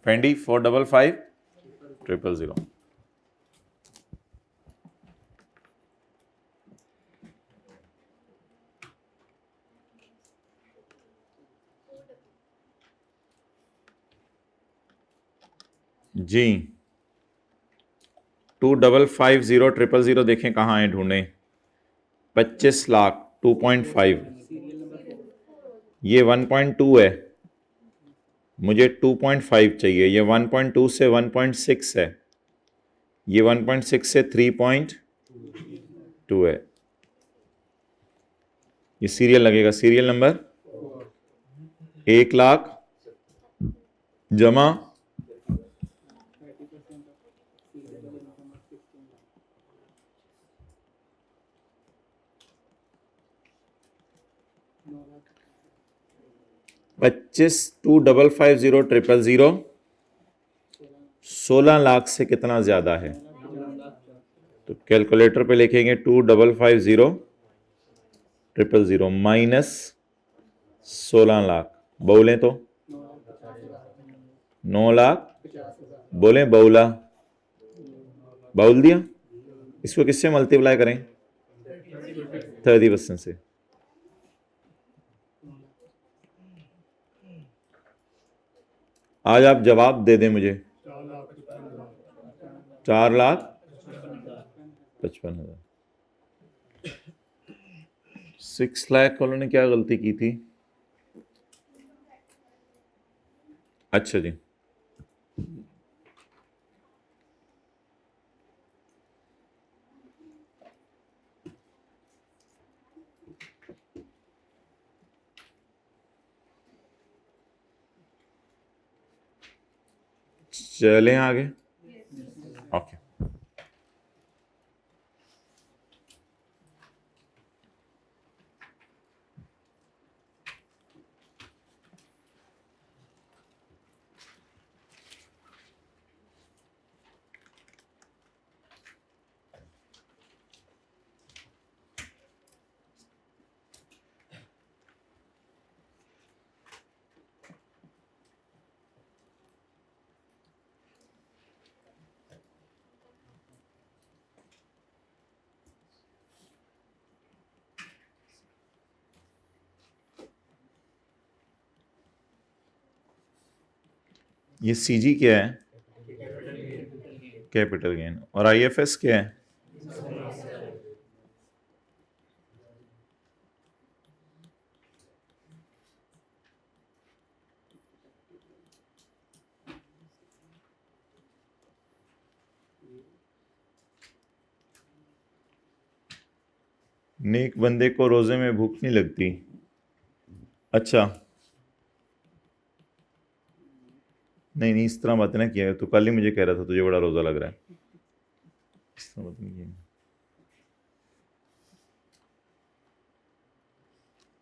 फेंडी 455,000। जी 255,000,000 देखें कहाँ है, ढूंढें। 25 लाख 2.5, ये 1.2 है, मुझे 2.5 चाहिए। ये 1.2 से 1.6 है, ये 1.6 से 3.2 है। ये सीरियल लगेगा, सीरियल नंबर 1,00,000 जमा 25,255,000,000 16 लाख से कितना ज्यादा है? तो कैलकुलेटर पे लिखेंगे 255,000,000 माइनस 16 लाख, बोलें तो 9 लाख, बोलें बौला, बाउल दिया। इसको किससे मल्टीप्लाई करें? 30% से। आज आप जवाब दे दें मुझे। 4,55,000। 6 लाख वालों ने क्या गलती की थी? अच्छा जी, चलें आगे। ओके, ये सीजी क्या है? Capital gain. और आईएफएस क्या है? नेक बंदे को रोजे में भूख नहीं लगती। अच्छा, नहीं नहीं, इस तरह बात ना किया। तो कल ही मुझे कह रहा था तुझे बड़ा रोजा लग रहा है, इस तरह बात नहीं किया।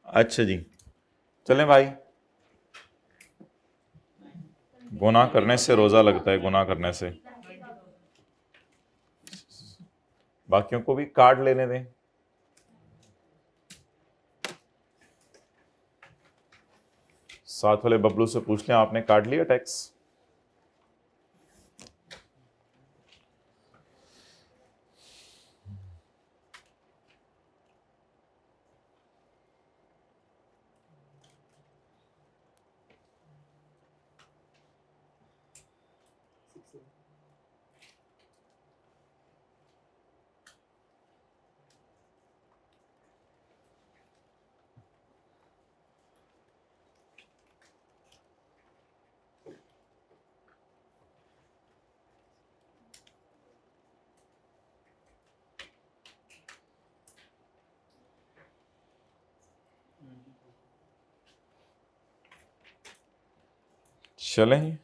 अच्छा जी, चलें भाई। गुनाह करने से रोजा लगता है, गुनाह करने से। बाकियों को भी कार्ड लेने दें। साथ वाले बबलू से पूछ लें, आपने कार्ड लिया टैक्स? चलें,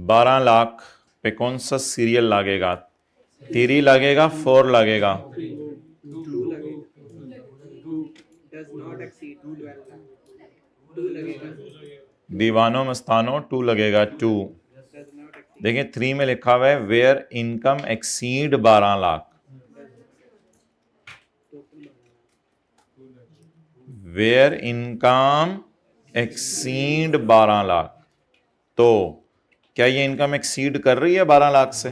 12 लाख पे कौन सा सीरियल लगेगा? 3 लगेगा, 4 लगेगा? दीवानों मस्तानों 2 लगेगा, 2। देखिए 3 में लिखा हुआ है where income exceed 12 lakh. Where income exceed 12 lakh, तो क्या ये इनकम एक्सीड कर रही है 12 लाख से?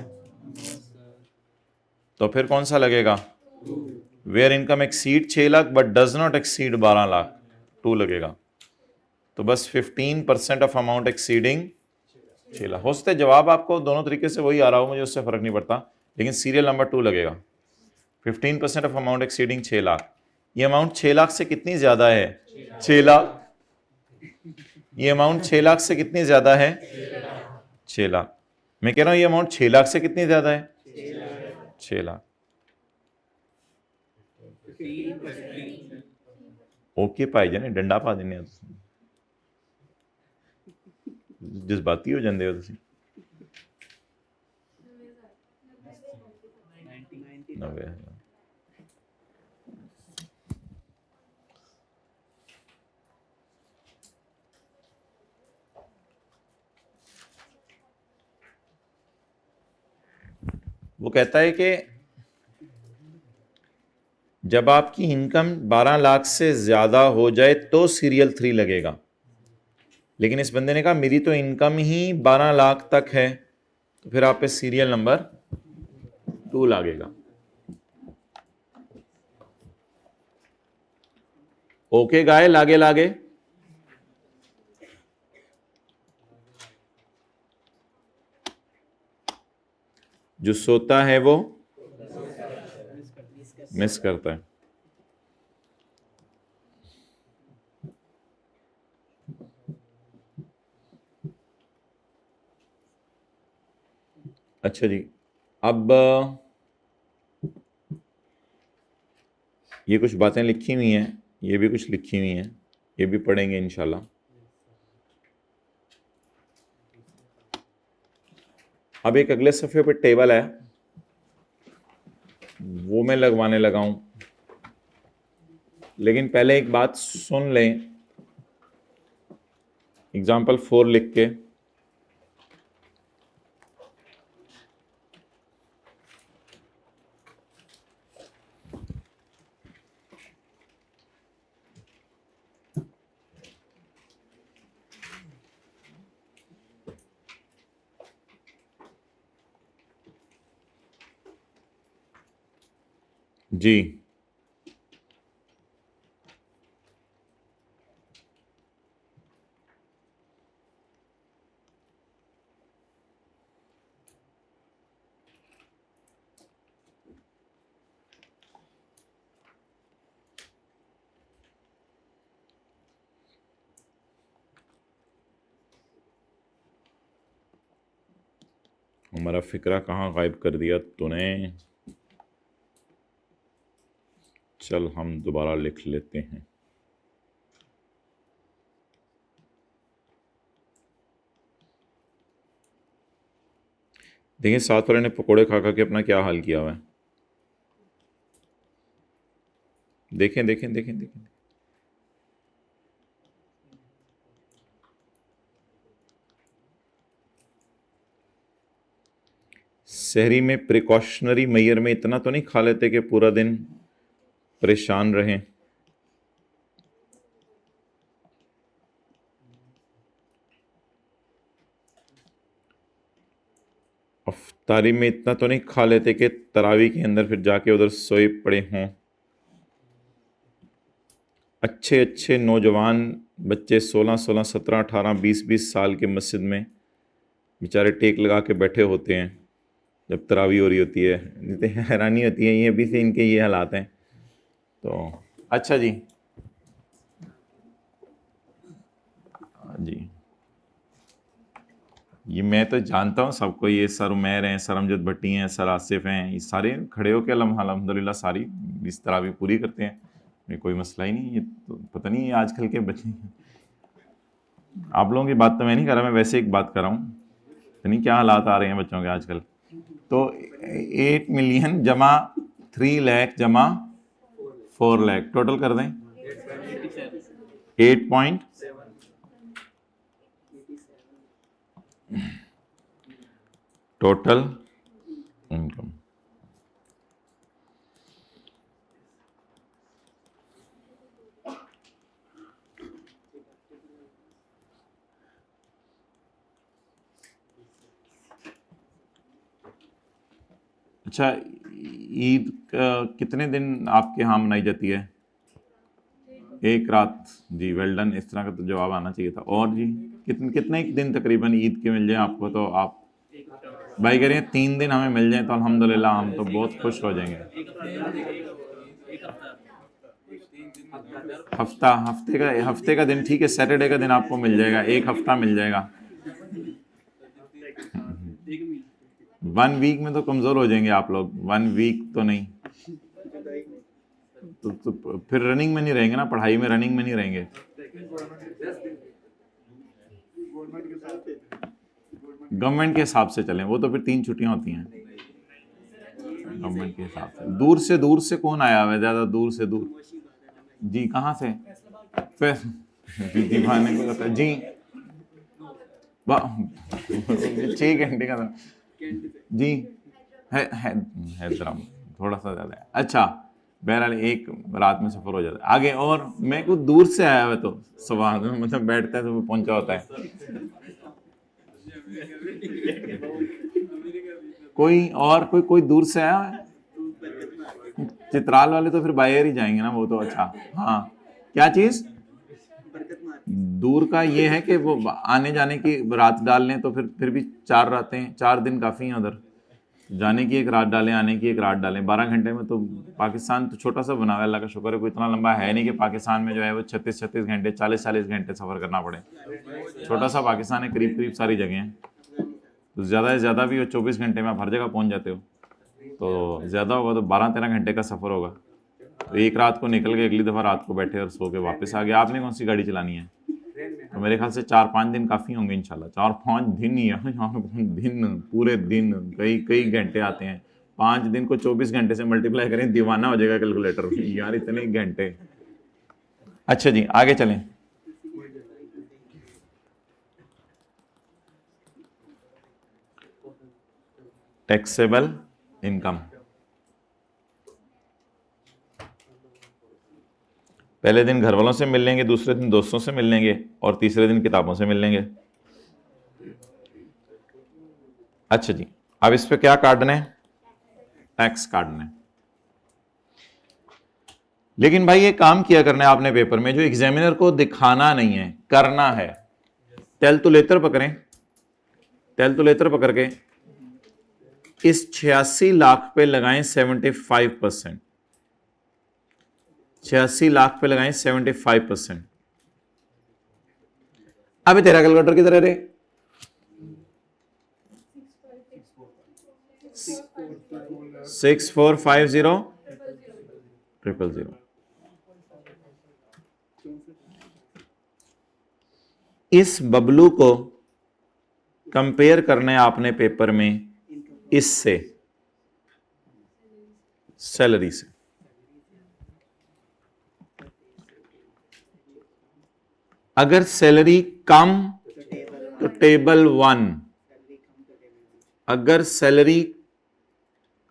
तो फिर कौन सा लगेगा? Where income exceed 6 lakh but does not exceed 12 lakh, 2 लगेगा। तो बस 15% ऑफ अमाउंट एक्सीडिंग 6 लाख। हो सकता है जवाब आपको दोनों तरीके से वही आ रहा हो, मुझे उससे फर्क नहीं पड़ता, लेकिन सीरियल नंबर 2 लगेगा। 15% ऑफ अमाउंट एक्सीडिंग 6 लाख। ये अमाउंट 6 लाख से कितनी ज्यादा है? 6 लाख। ये अमाउंट 6 लाख से कितनी ज्यादा है? 6 लाख। मैं कह रहा हूं ये अमाउंट 6 लाख से कितनी ज्यादा है? 6 लाख। ओके पाई जाने, डंडा पा देने हो तुसीं, जज्बाती हो जाते हो तुसीं। 90,000। वो कहता है कि जब आपकी इनकम 12 लाख से ज्यादा हो जाए तो सीरियल 3 लगेगा, लेकिन इस बंदे ने कहा मेरी तो इनकम ही 12 लाख तक है, तो फिर आप पे सीरियल नंबर 2 लगेगा। ओके गाय, लागे लागे। जो सोता है वो मिस करता है। अच्छा जी, अब ये कुछ बातें लिखी हुई हैं, ये भी कुछ लिखी हुई हैं, ये भी पढ़ेंगे इंशाल्लाह। अब एक अगले सफ़े पे टेबल है, वो मैं लगवाने लगा हूं, लेकिन पहले एक बात सुन लें। एग्जाम्पल 4 लिख के, जी हमारा फिक्रा कहाँ गायब कर दिया तूने? चल हम दोबारा लिख लेते हैं। देखिए साथ वाले ने पकोड़े खा खा के अपना क्या हाल किया हुआ है। देखें देखें देखें देखें। शहरी में प्रिकॉशनरी मेयर में इतना तो नहीं खा लेते कि पूरा दिन परेशान रहें। अफ्तारी में इतना तो नहीं खा लेते कि तरावी के अंदर फिर जाके उधर सोए पड़े हों। अच्छे अच्छे नौजवान बच्चे 16, 16, 17, 18, 20, 20 साल के मस्जिद में बेचारे टेक लगा के बैठे होते हैं जब तरावी हो रही होती है। इतनी हैरानी होती है, ये अभी से इनके ये हालात हैं। तो अच्छा जी, जी ये मैं तो जानता हूँ सबको, ये सर उमैर हैं, सर अमजद भट्टी हैं, सर आसिफ हैं, ये सारे खड़े होकर अल्हम्दुलिल्लाह सारी इस तरावी पूरी करते हैं। ये कोई मसला ही नहीं। ये तो पता नहीं ये आजकल के बच्चे, आप लोगों की बात तो मैं नहीं कर रहा, मैं वैसे एक बात कर रहा हूँ, पता नहीं क्या हालात आ रहे हैं बच्चों के आजकल। तो 8 मिलियन जमा 3 लाख जमा 4 लाख टोटल कर दें 8 टोटल इनकम। अच्छा, ईद कितने दिन आपके यहाँ मनाई जाती है? एक रात। जी वेल डन, इस तरह का तो जवाब आना चाहिए था। और जी कितने दिन तकरीबन ईद के मिल जाए आपको? तो आप भाई कह रहे हैं 3 दिन हमें मिल जाए तो अल्हम्दुलिल्लाह हम तो बहुत खुश हो जाएंगे। हफ्ते का दिन ठीक है, सैटरडे का दिन आपको मिल जाएगा, एक हफ्ता मिल जाएगा। 1 वीक में तो कमज़ोर हो जाएंगे आप लोग, 1 वीक तो नहीं। तो फिर रनिंग में नहीं रहेंगे ना, पढ़ाई में रनिंग में नहीं रहेंगे। गवर्नमेंट के हिसाब से चलें, वो तो फिर 3 छुट्टियां होती हैं गवर्नमेंट के हिसाब से। दूर से कौन आया हुआ है? ज़्यादा दूर से दूर जी, कहाँ से? फिर दीवाने को लगता है जी 6 घंटे का था जी, है हैदराबाद थोड़ा सा ज़्यादा है। अच्छा बहरहाल एक रात में सफ़र हो जाता है आगे। और मैं कुछ दूर से आया हुआ तो सुबह मतलब बैठता है तो पहुंचा होता है। कोई दूर से आया है? चित्राल वाले तो फिर बाहर ही जाएंगे ना वो तो। अच्छा हाँ, क्या चीज़? दूर का ये है कि वो आने जाने की रात डाल लें तो फिर भी 4 रातें, 4 दिन काफ़ी हैं उधर। जाने की एक रात डालें, आने की एक रात डालें, 12 घंटे में तो पाकिस्तान तो छोटा सा बना हुआ है, अल्लाह का शुक्र है कोई इतना लंबा है नहीं कि पाकिस्तान में जो है वो 36 घंटे 40 घंटे सफ़र करना पड़े। छोटा सा पाकिस्तान है, करीब सारी जगह हैं। तो ज़्यादा से ज़्यादा भी वो 24 घंटे में आप हर जगह पहुँच जाते हो। तो ज़्यादा होगा तो 12-13 घंटे का सफ़र होगा। तो एक रात को निकल के अगली दफ़ा रात को बैठे और सो के वापस आ गए। आपने कौन सी गाड़ी चलानी है? तो मेरे ख्याल से 4-5 दिन काफ़ी होंगे इंशाल्लाह। 4-5 दिन ही है यहाँ, दिन पूरे दिन कई घंटे आते हैं। 5 दिन को 24 घंटे से मल्टीप्लाई करें, दीवाना हो जाएगा कैलकुलेटर यार, इतने घंटे। अच्छा जी आगे चलें। टैक्सेबल इनकम, पहले दिन घर वालों से मिल लेंगे, दूसरे दिन दोस्तों से मिल लेंगे और तीसरे दिन किताबों से मिल लेंगे। अच्छा जी, अब इस पे क्या काटना है? टैक्स काटना है। लेकिन भाई ये काम किया करना है आपने पेपर में, जो एग्जामिनर को दिखाना नहीं है, करना है। कैलकुलेटर पकड़ें, कैलकुलेटर पकड़ के इस 86 लाख पे लगाएं 75%। 86 लाख पे लगाएं 75%। अभी तेरा कैलकुलेटर किधर है रे? 64500000। इस बबलू को कंपेयर करना है आपने पेपर में इससे, सैलरी से। अगर सैलरी कम तो टेबल 1, अगर सैलरी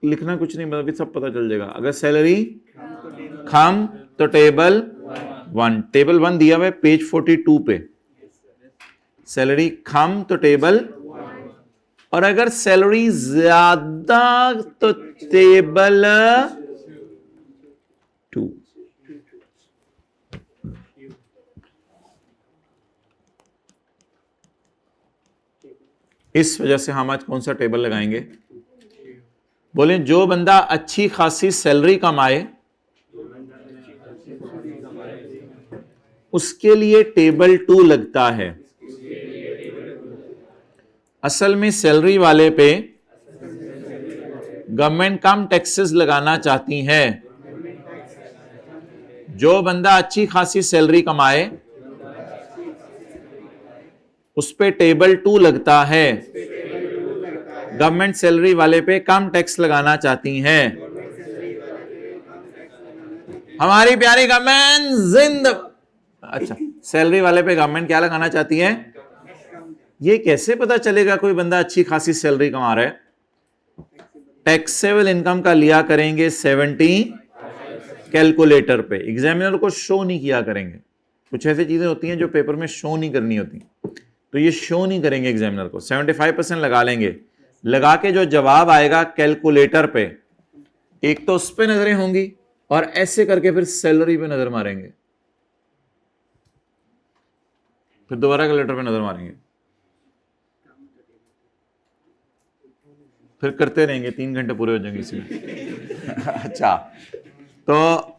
लिखना कुछ नहीं, मतलब सब पता चल जाएगा। अगर सैलरी खम तो टेबल 1, टेबल 1 दिया हुआ है पेज 42 पे। सैलरी कम तो टेबल, और अगर सैलरी ज्यादा तो टेबल 2। इस वजह से हम आज कौन सा टेबल लगाएंगे? बोले जो बंदा अच्छी खासी सैलरी कमाए उसके लिए टेबल 2 लगता है। असल में सैलरी वाले पे गवर्नमेंट कम टैक्सेस लगाना चाहती है। जो बंदा अच्छी खासी सैलरी कमाए उस पे टेबल 2 लगता है। गवर्नमेंट सैलरी वाले पे कम टैक्स लगाना चाहती है। हमारी प्यारी गवर्नमेंट अच्छा, सैलरी वाले पे गवर्नमेंट क्या लगाना चाहती है? ये कैसे पता चलेगा कोई बंदा अच्छी खासी सैलरी कमा रहा है? टैक्सेबल इनकम का लिया करेंगे 70 कैलकुलेटर पे, एग्जामिनर को शो नहीं किया करेंगे। कुछ ऐसी चीजें होती हैं जो पेपर में शो नहीं करनी होती, तो ये शो नहीं करेंगे एग्जामिनर को। 75% लगा लेंगे, लगा के जो जवाब आएगा कैलकुलेटर पे, एक तो उस पे नजरें होंगी और ऐसे करके फिर सैलरी पे नजर मारेंगे, फिर दोबारा कैलकुलेटर पे नजर मारेंगे, फिर करते रहेंगे, 3 घंटे पूरे हो जाएंगे इसमें। अच्छा, तो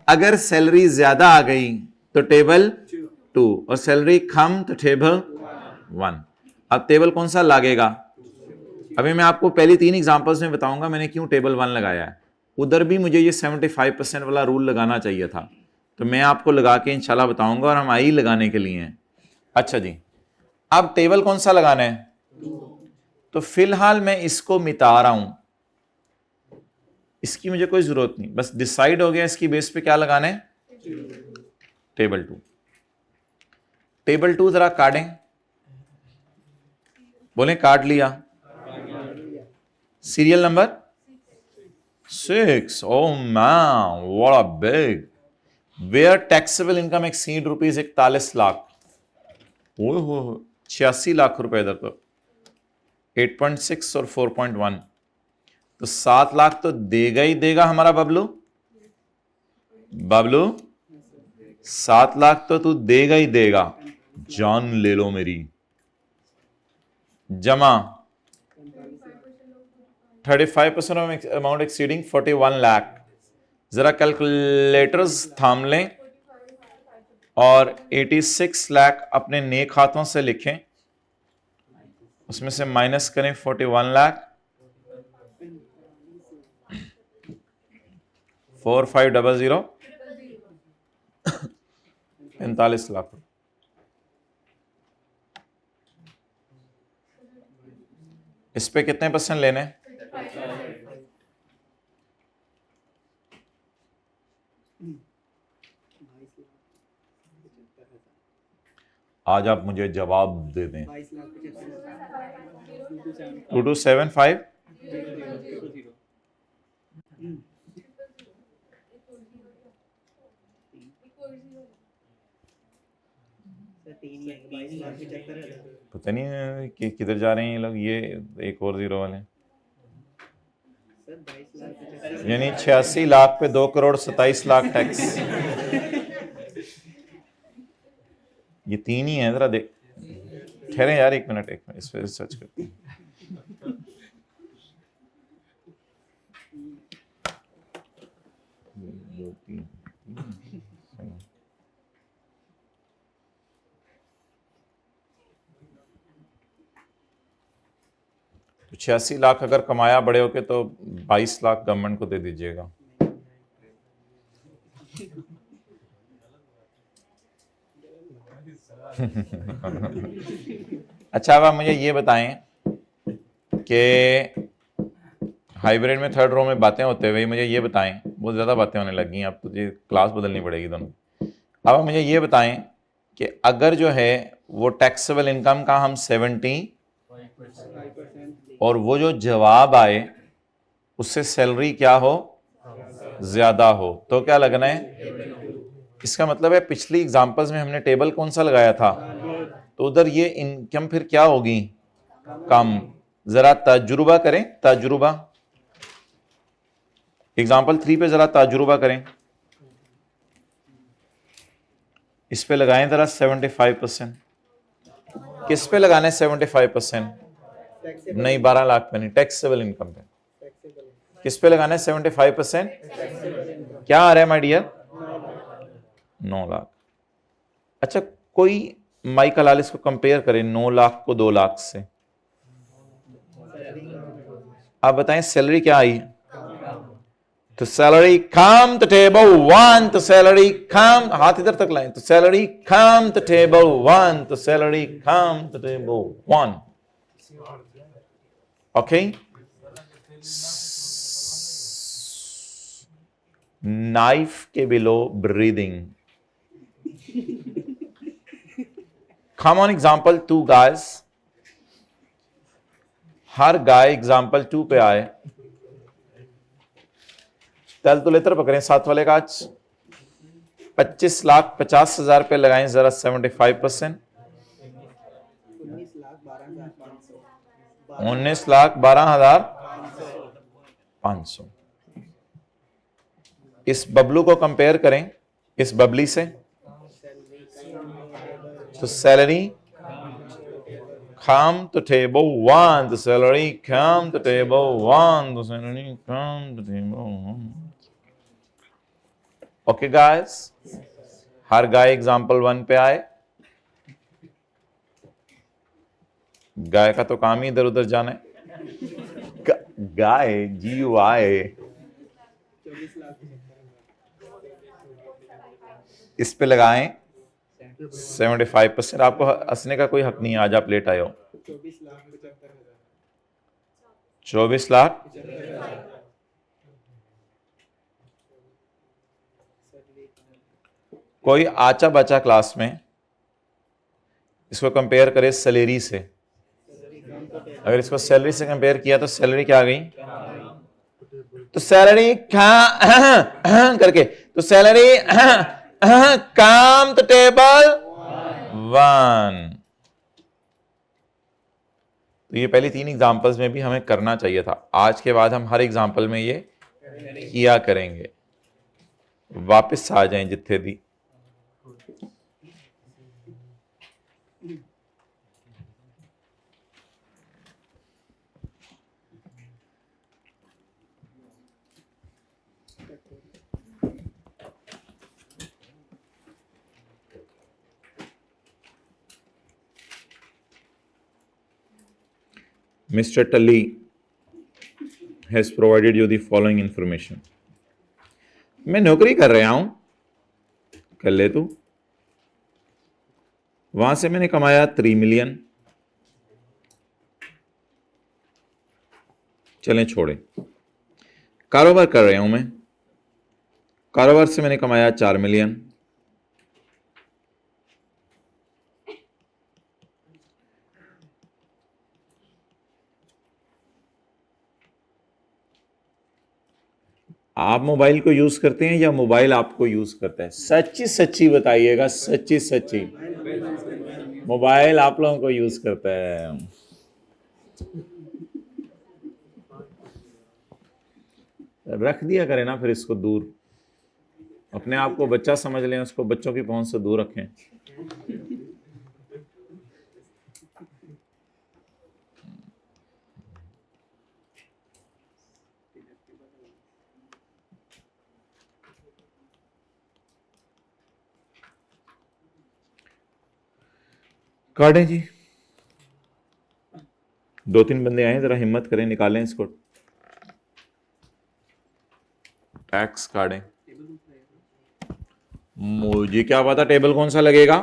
अगर सैलरी ज्यादा आ गई तो टेबल 2 और सैलरी कम तो टेबल 1। अब टेबल कौन सा लागेगा? अभी मैं आपको पहली 3 एग्जांपल्स में बताऊंगा मैंने क्यों टेबल 1 लगाया है। उधर भी मुझे ये 75% वाला रूल लगाना चाहिए था, तो मैं आपको लगा के इंशाल्लाह बताऊंगा, और हम आई लगाने के लिए हैं। अच्छा जी, अब टेबल कौन सा लगाना है? तो फिलहाल मैं इसको मिटा रहा हूं, इसकी मुझे कोई जरूरत नहीं, बस डिसाइड हो गया इसकी बेस पे क्या लगाना है? टेबल 2। टेबल 2 जरा काटें, बोले काट लिया। Serial number 6। Oh man, what a big, where taxable income exceed rupees 41 lakh. ओह हो, 86 लाख रुपए इधर तो 8.6 और 4.1, तो 7 लाख तो देगा ही देगा हमारा बबलू। बबलू 7 लाख तो तू देगा ही देगा, जान ले लो मेरी। जमा 35% ऑफ अमाउंट एक्सीडिंग 41 लाख। जरा कैलकुलेटर्स थाम लें और 86 लाख अपने नेक हाथों से लिखें, उसमें से माइनस करें 41 लाख, 4500 45 लाख। इस पे कितने % लेने? आज आप मुझे जवाब दे दें। 2275 पता नहीं कि किधर जा रहे हैं ये लोग, ये एक और जीरो वाले, यानी 86 लाख पे 2,27,00,000 टैक्स। ये 3 ही है, जरा देख, ठहरे यार एक मिनट इस पर सर्च करते हैं। तो 86 लाख अगर कमाया बड़े होके तो 22 लाख गवर्नमेंट को दे दीजिएगा। अच्छा, अब आप मुझे ये बताएं कि हाइब्रिड में 3rd रो में बातें होते हुए मुझे ये बताएं, बहुत ज़्यादा बातें होने लगी हैं, अब तो ये क्लास बदलनी पड़ेगी दोनों। अब आप मुझे ये बताएं कि अगर जो है वो टैक्सेबल इनकम का हम 70 और वो जो जवाब आए उससे सैलरी क्या हो, ज्यादा हो, तो क्या लगना है। इसका मतलब है पिछली एग्जांपल्स में हमने टेबल कौन सा लगाया था, तो उधर ये इनकम फिर क्या होगी, कम। जरा तजुर्बा करें, तजुर्बा एग्जाम्पल 3 पे जरा तजुर्बा करें। इस पे लगाएं जरा 75%। किस पे लगाना है 75%? नहीं, 12 लाख पे नहीं, टैक्सेबल इनकम पे। किस पे लगाना है 75%? क्या आ रहा है माय डियर? 9 लाख। अच्छा, कोई माइक हलाल इसको कंपेयर करें 9 लाख को 2 लाख से। आप बताएं सैलरी क्या आई। तो सैलरी कम द टेबल 1, तो सैलरी कम, हाथ इधर तक लाएं, तो सैलरी कम द टेबल 1, तो salary come the table 1। Okay, नाइफ के below breathing. Come on example 2 guys, हर गाय एग्जाम्पल 2 पे आए। तल तो लेतर पकड़ें साथ वाले का आज 25,50,000 पे लगाएं जरा 75%। 19,12,500। इस बबलू को कंपेयर करें इस बबली से, तो salary come to table 1, the salary come to table 1, the salary come to table 1. Okay guys, हर गाय एग्जाम्पल 1 पे आए। गाय का तो काम ही इधर उधर जाना है। गाय GUI इस पे लगाएं 75%। आपको हंसने का कोई हक नहीं है, आज आप लेट आए हो। 24 लाख। कोई आचा बचा क्लास में इसको कंपेयर करे सैलरी से। अगर इसको सैलरी से कंपेयर किया तो सैलरी क्या आ गई, तो सैलरी करके, तो सैलरी कम तो टेबल 1। तो ये पहली 3 एग्जांपल्स में भी हमें करना चाहिए था। आज के बाद हम हर एग्जांपल में ये किया करेंगे। वापस आ जाएं जिथे दी। Mr. Tully has provided you the following information. मैं नौकरी कर रहा हूं, कर ले तू। वहां से मैंने कमाया 3 मिलियन। चलें छोड़े। कारोबार कर रहा हूं मैं, कारोबार से मैंने कमाया 4 मिलियन। आप मोबाइल को यूज करते हैं या मोबाइल आपको यूज करता है? सच्ची सच्ची बताइएगा, सच्ची सच्ची। मोबाइल आप लोगों को यूज करता है। रख दिया करें ना फिर इसको दूर। अपने आप को बच्चा समझ लें, उसको बच्चों की पहुंच से दूर रखें। काटें जी। 2-3 बंदे आए, जरा हिम्मत करें, निकालें इसको। टैक्स काटें। मुझे क्या पता टेबल कौन सा लगेगा।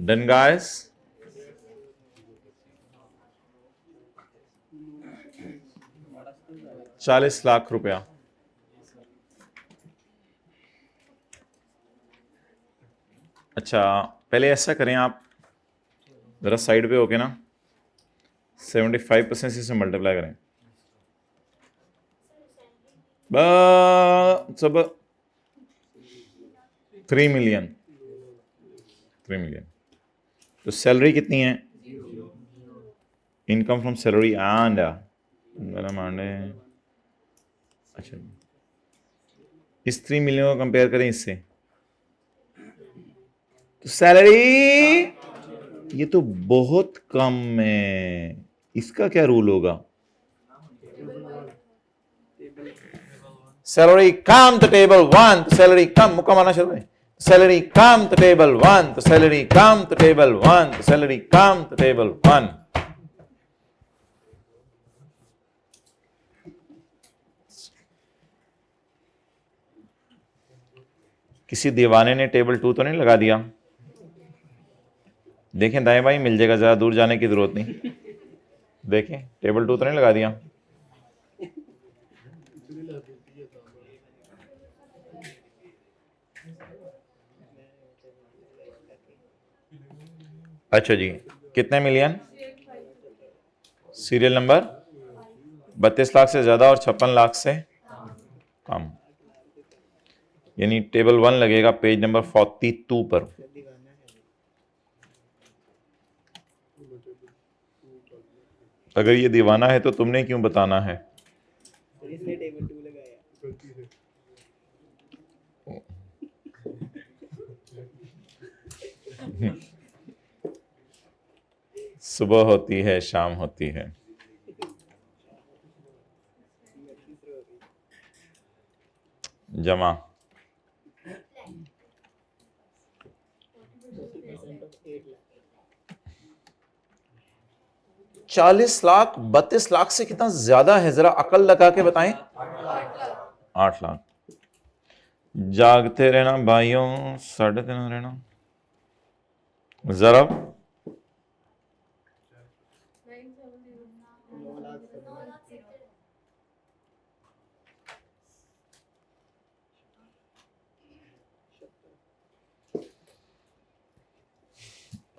Done guys? ₹40 लाख। अच्छा, पहले ऐसा करें, आप ज़रा साइड पे होके ना 75% से मल्टीप्लाई करें। सब 3 मिलियन। तो सैलरी कितनी है? Income from salary and Mande. अच्छा, इस 3 मिलियन को कंपेयर करें इससे, तो सैलरी ये तो बहुत कम है। इसका क्या रूल होगा? सैलरी कम तो टेबल 1, तो सैलरी कम, मुक्का मारना शुरू करें। सैलरी कम तो टेबल 1, तो सैलरी कम तो टेबल 1, तो सैलरी कम तो टेबल 1। किसी दीवाने ने टेबल 2 तो नहीं लगा दिया? देखें दाएं बाएं मिल जाएगा, ज़्यादा दूर जाने की ज़रूरत नहीं। देखें टेबल 2 तो नहीं लगा दिया? अच्छा जी, कितने मिलियन? सीरियल नंबर 32 लाख से ज़्यादा और 56 लाख से कम, यानी टेबल 1 लगेगा पेज नंबर 42 पर। अगर ये दीवाना है तो तुमने क्यों बताना है? सुबह होती है, शाम होती है। जमा 40 लाख 32 लाख से कितना ज्यादा है? जरा अकल लगा के बताएं। 8 लाख। जागते रहना भाइयों, 3.5 रहना। जरा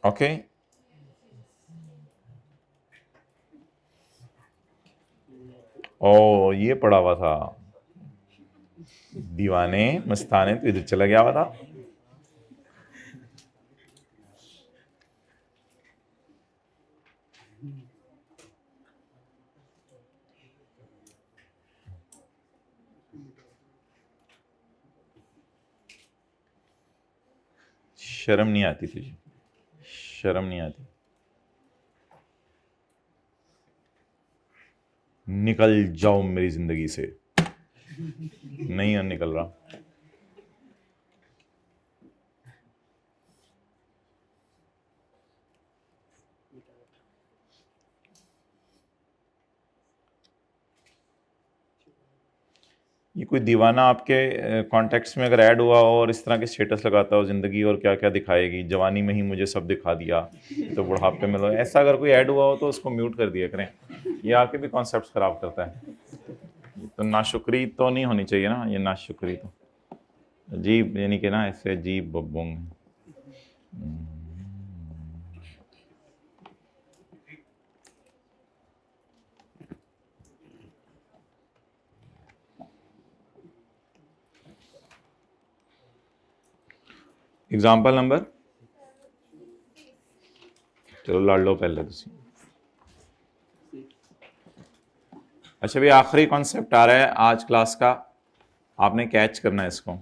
ओके, ओ ये पड़ा हुआ था। दीवाने मस्ताने तो इधर चला गया हुआ था। शर्म नहीं आती तुझे? शर्म नहीं आती? निकल जाओ मेरी जिंदगी से। नहीं निकल रहा। ये कोई दीवाना आपके कॉन्टेक्ट्स में अगर ऐड हुआ हो और इस तरह के स्टेटस लगाता हो, ज़िंदगी और क्या क्या दिखाएगी, जवानी में ही मुझे सब दिखा दिया तो बुढ़ापे में लो, ऐसा अगर कोई ऐड हुआ हो तो उसको म्यूट कर दिया करें। ये आके भी कॉन्सेप्ट ख़राब करता है। तो नाशुक्री तो नहीं होनी चाहिए ना, ये नाशुक्री तो अजीब, यानी कि ना ऐसे अजीब बब्बोंग। एग्जाम्पल नंबर, चलो लड़ लो पहले तुसी। अच्छा भाई, आखिरी कॉन्सेप्ट आ रहा है आज क्लास का, आपने कैच करना है इसको।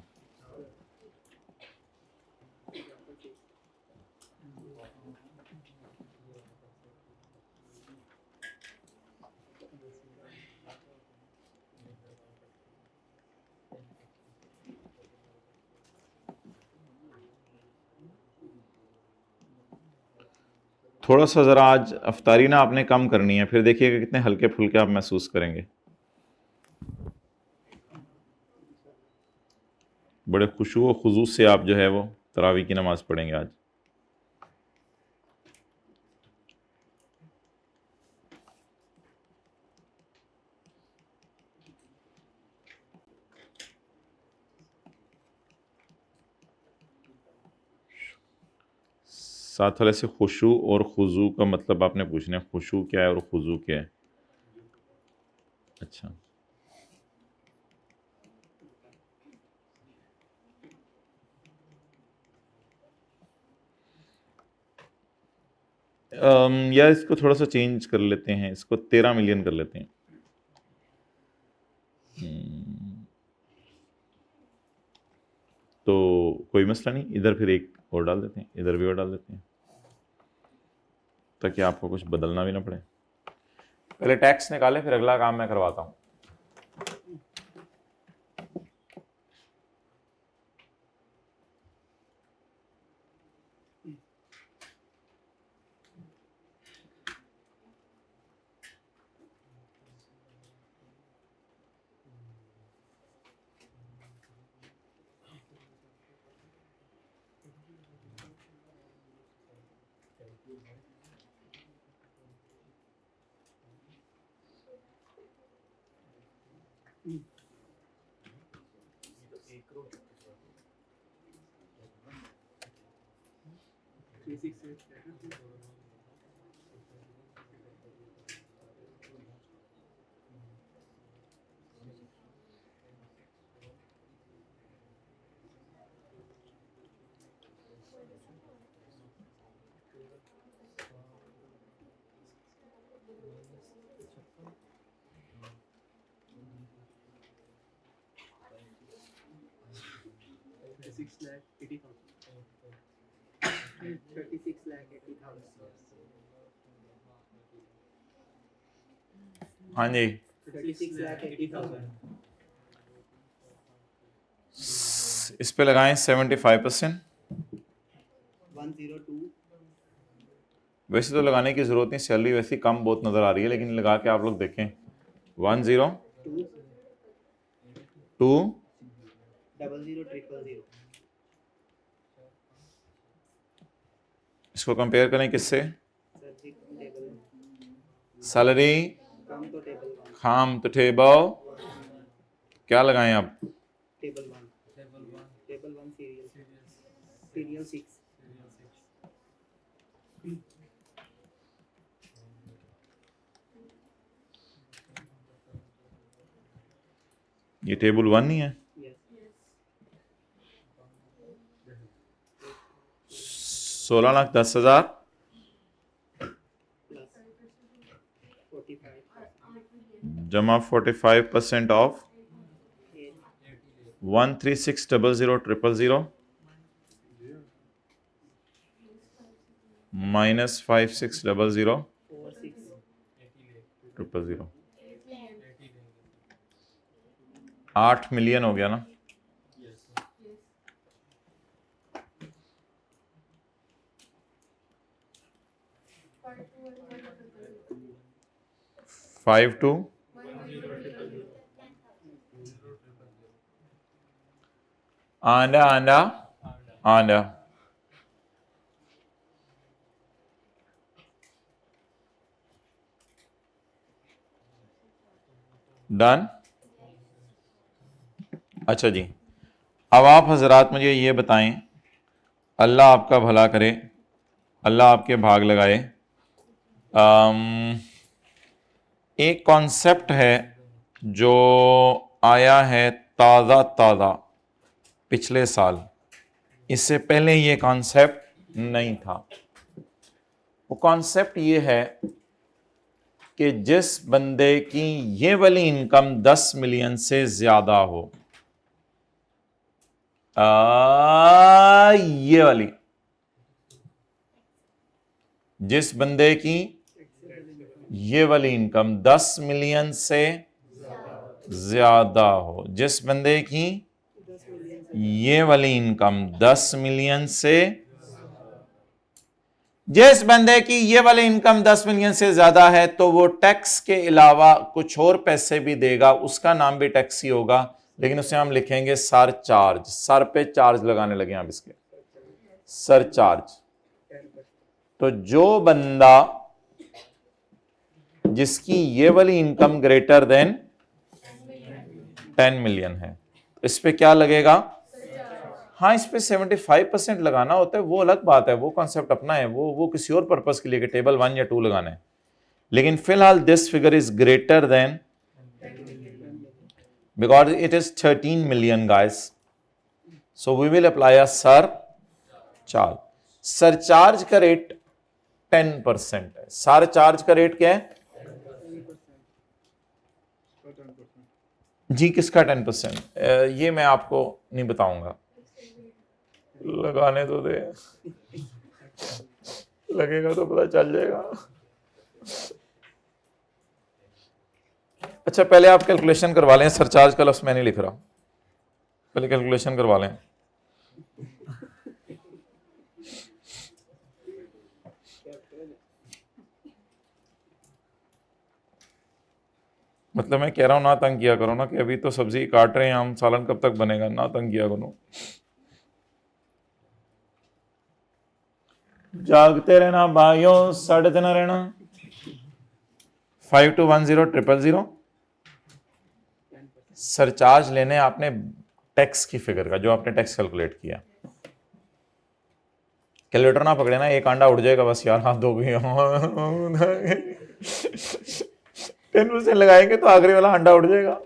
थोड़ा सा ज़रा आज अफ्तारी ना आपने कम करनी है, फिर देखिएगा कितने हल्के फुल्के आप महसूस करेंगे। बड़े खुशू व खुजूस से आप जो है वो तरावी की नमाज़ पढ़ेंगे आज। साथ वाले से खुशू और खुजू का मतलब आपने पूछना है, खुशू क्या है और खुजू क्या है। अच्छा, या इसको थोड़ा सा चेंज कर लेते हैं, इसको 13 मिलियन कर लेते हैं। तो कोई मसला नहीं, इधर फिर एक और डाल देते हैं, इधर भी और डाल देते हैं, ताकि आपको कुछ बदलना भी ना पड़े। पहले टैक्स निकाले, फिर अगला काम मैं करवाता हूँ। हाँ जी, 36,80,000। इस पे लगाएं 75%। 102। वैसे तो लगाने की जरूरत नहीं, सैलरी वैसे ही कम बहुत नजर आ रही है, लेकिन लगा के आप लोग देखें। 102 00,000। इसको कंपेयर करें किससे? सर जी टेबल सैलरी कम तो टेबल खाम तो टेबल क्या लगाएं आप? Table one serial 6। ये टेबल 1 नहीं है। 16,10,000 जमा 45% ऑफ 136,00,000 माइनस 56,00,000 8 मिलियन हो गया ना। फाइव टू आंडा आंडा आंडा डन। अच्छा जी, अब आप हजरात मुझे ये बताएं, अल्लाह आपका भला करे, अल्लाह आपके भाग लगाए। एक कॉन्सेप्ट है जो आया है ताज़ा ताज़ा पिछले साल, इससे पहले ये कॉन्सेप्ट नहीं था। वो कॉन्सेप्ट ये है कि जिस बंदे की ये वाली इनकम 10 मिलियन से ज्यादा हो, ये वाली, जिस बंदे की ये वाली इनकम 10 मिलियन से ज्यादा हो, जिस बंदे की ये वाली इनकम 10 मिलियन से, जिस बंदे की ये वाली इनकम 10 मिलियन से ज्यादा है तो वो टैक्स के अलावा कुछ और पैसे भी देगा, उसका नाम भी टैक्स ही होगा, लेकिन उसे हम लिखेंगे सर चार्ज। सर पे चार्ज लगाने लगे आप इसके, सर चार्ज। तो जो बंदा जिसकी ये वाली इनकम ग्रेटर देन 10 मिलियन है, इस पे क्या लगेगा? हाँ, इस पे 75% लगाना होता है, वो अलग बात है, वो कॉन्सेप्ट अपना है, वो किसी और पर्पस के लिए कि टेबल 1 या 2 लगाना है। लेकिन फिलहाल this figure is greater then, because it is 13 million guys, so we will apply a surcharge. Surcharge का रेट 10% है। सरचार्ज का रेट क्या है जी? किसका 10%? ये मैं आपको नहीं बताऊंगा, लगाने तो दे, लगेगा तो पता चल जाएगा। अच्छा, पहले आप कैलकुलेशन करवा लें, सरचार्ज का लफ्ज़ मैं नहीं लिख रहा, पहले कैलकुलेशन करवा लें। मतलब मैं कह रहा हूं ना तंग किया करो ना, कि अभी तो सब्जी काट रहे हैं हम, सालन कब तक बनेगा, ना तंग किया करो। जागते रहना भाइयों, 3:30 रहना। 52100000। सरचार्ज लेने आपने टैक्स की फिगर का, जो आपने टैक्स कैलकुलेट किया। कैलकुलेटर ना पकड़े ना, एक अंडा उड़ जाएगा बस यार, हाथ धो गई। 10% लगाएंगे तो आखिरी वाला अंडा उड़ जाएगा।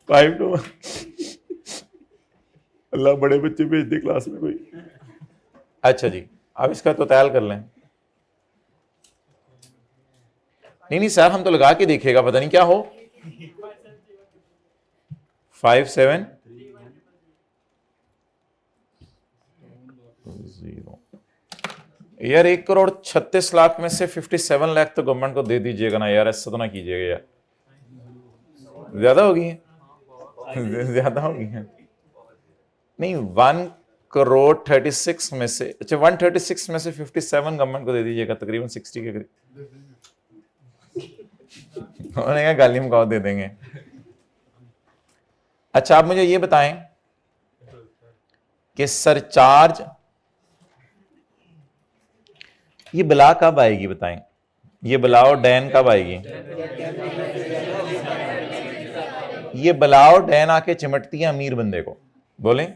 5 to 1। अल्लाह बड़े बच्चे भेज दे क्लास में कोई। अच्छा जी, अब इसका तो तैयार कर लें। नहीं सर, हम तो लगा के देखेगा, पता नहीं क्या हो। 57 0 यार, 1,36,00,000 में से 57 लाख तो गवर्नमेंट को दे दीजिएगा ना यार, ऐसा तो ना कीजिएगा यार, ज्यादा होगी है। ज्यादा होगी है। नहीं, 1,36 में से, अच्छा 136 में से 57 गवर्नमेंट को दे दीजिएगा, तकरीबन 60 के करीब। उन्होंने कहा गाली मुकाओ दे देंगे। अच्छा, आप मुझे ये बताएं कि सरचार्ज ये बला कब आएगी, बताएं। ये बला और डैन कब आएगी? ये बला और डैन आके चिमटती है अमीर बंदे को। बोलें,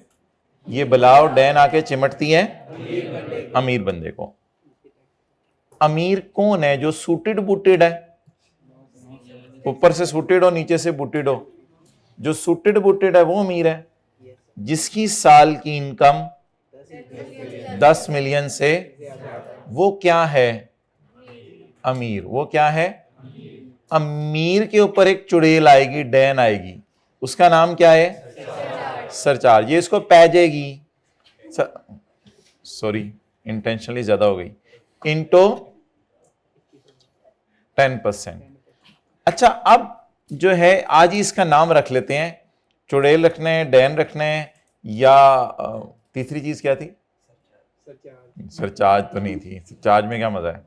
ये बला और डैन आके चिमटती है अमीर बंदे को। अमीर कौन है? जो सूटेड बूटेड है, ऊपर से सूटेड हो, नीचे से बूटेड हो। जो सूटेड बूटेड है वो अमीर है, जिसकी साल की इनकम 10 मिलियन से, वो क्या है? अमीर। वो क्या है? अमीर के ऊपर एक चुड़ैल आएगी, डैन आएगी, उसका नाम क्या है? सरचार्ज। ये इसको पैजेगी, सॉरी इंटेंशनली ज्यादा हो गई, इंटो 10%। अच्छा, अब जो है आज ही इसका नाम रख लेते हैं, चुड़ैल रखने हैं, डैन रखने हैं, या तीसरी चीज क्या थी? सरचार्ज तो नहीं थी। सरचार्ज में क्या मजा है?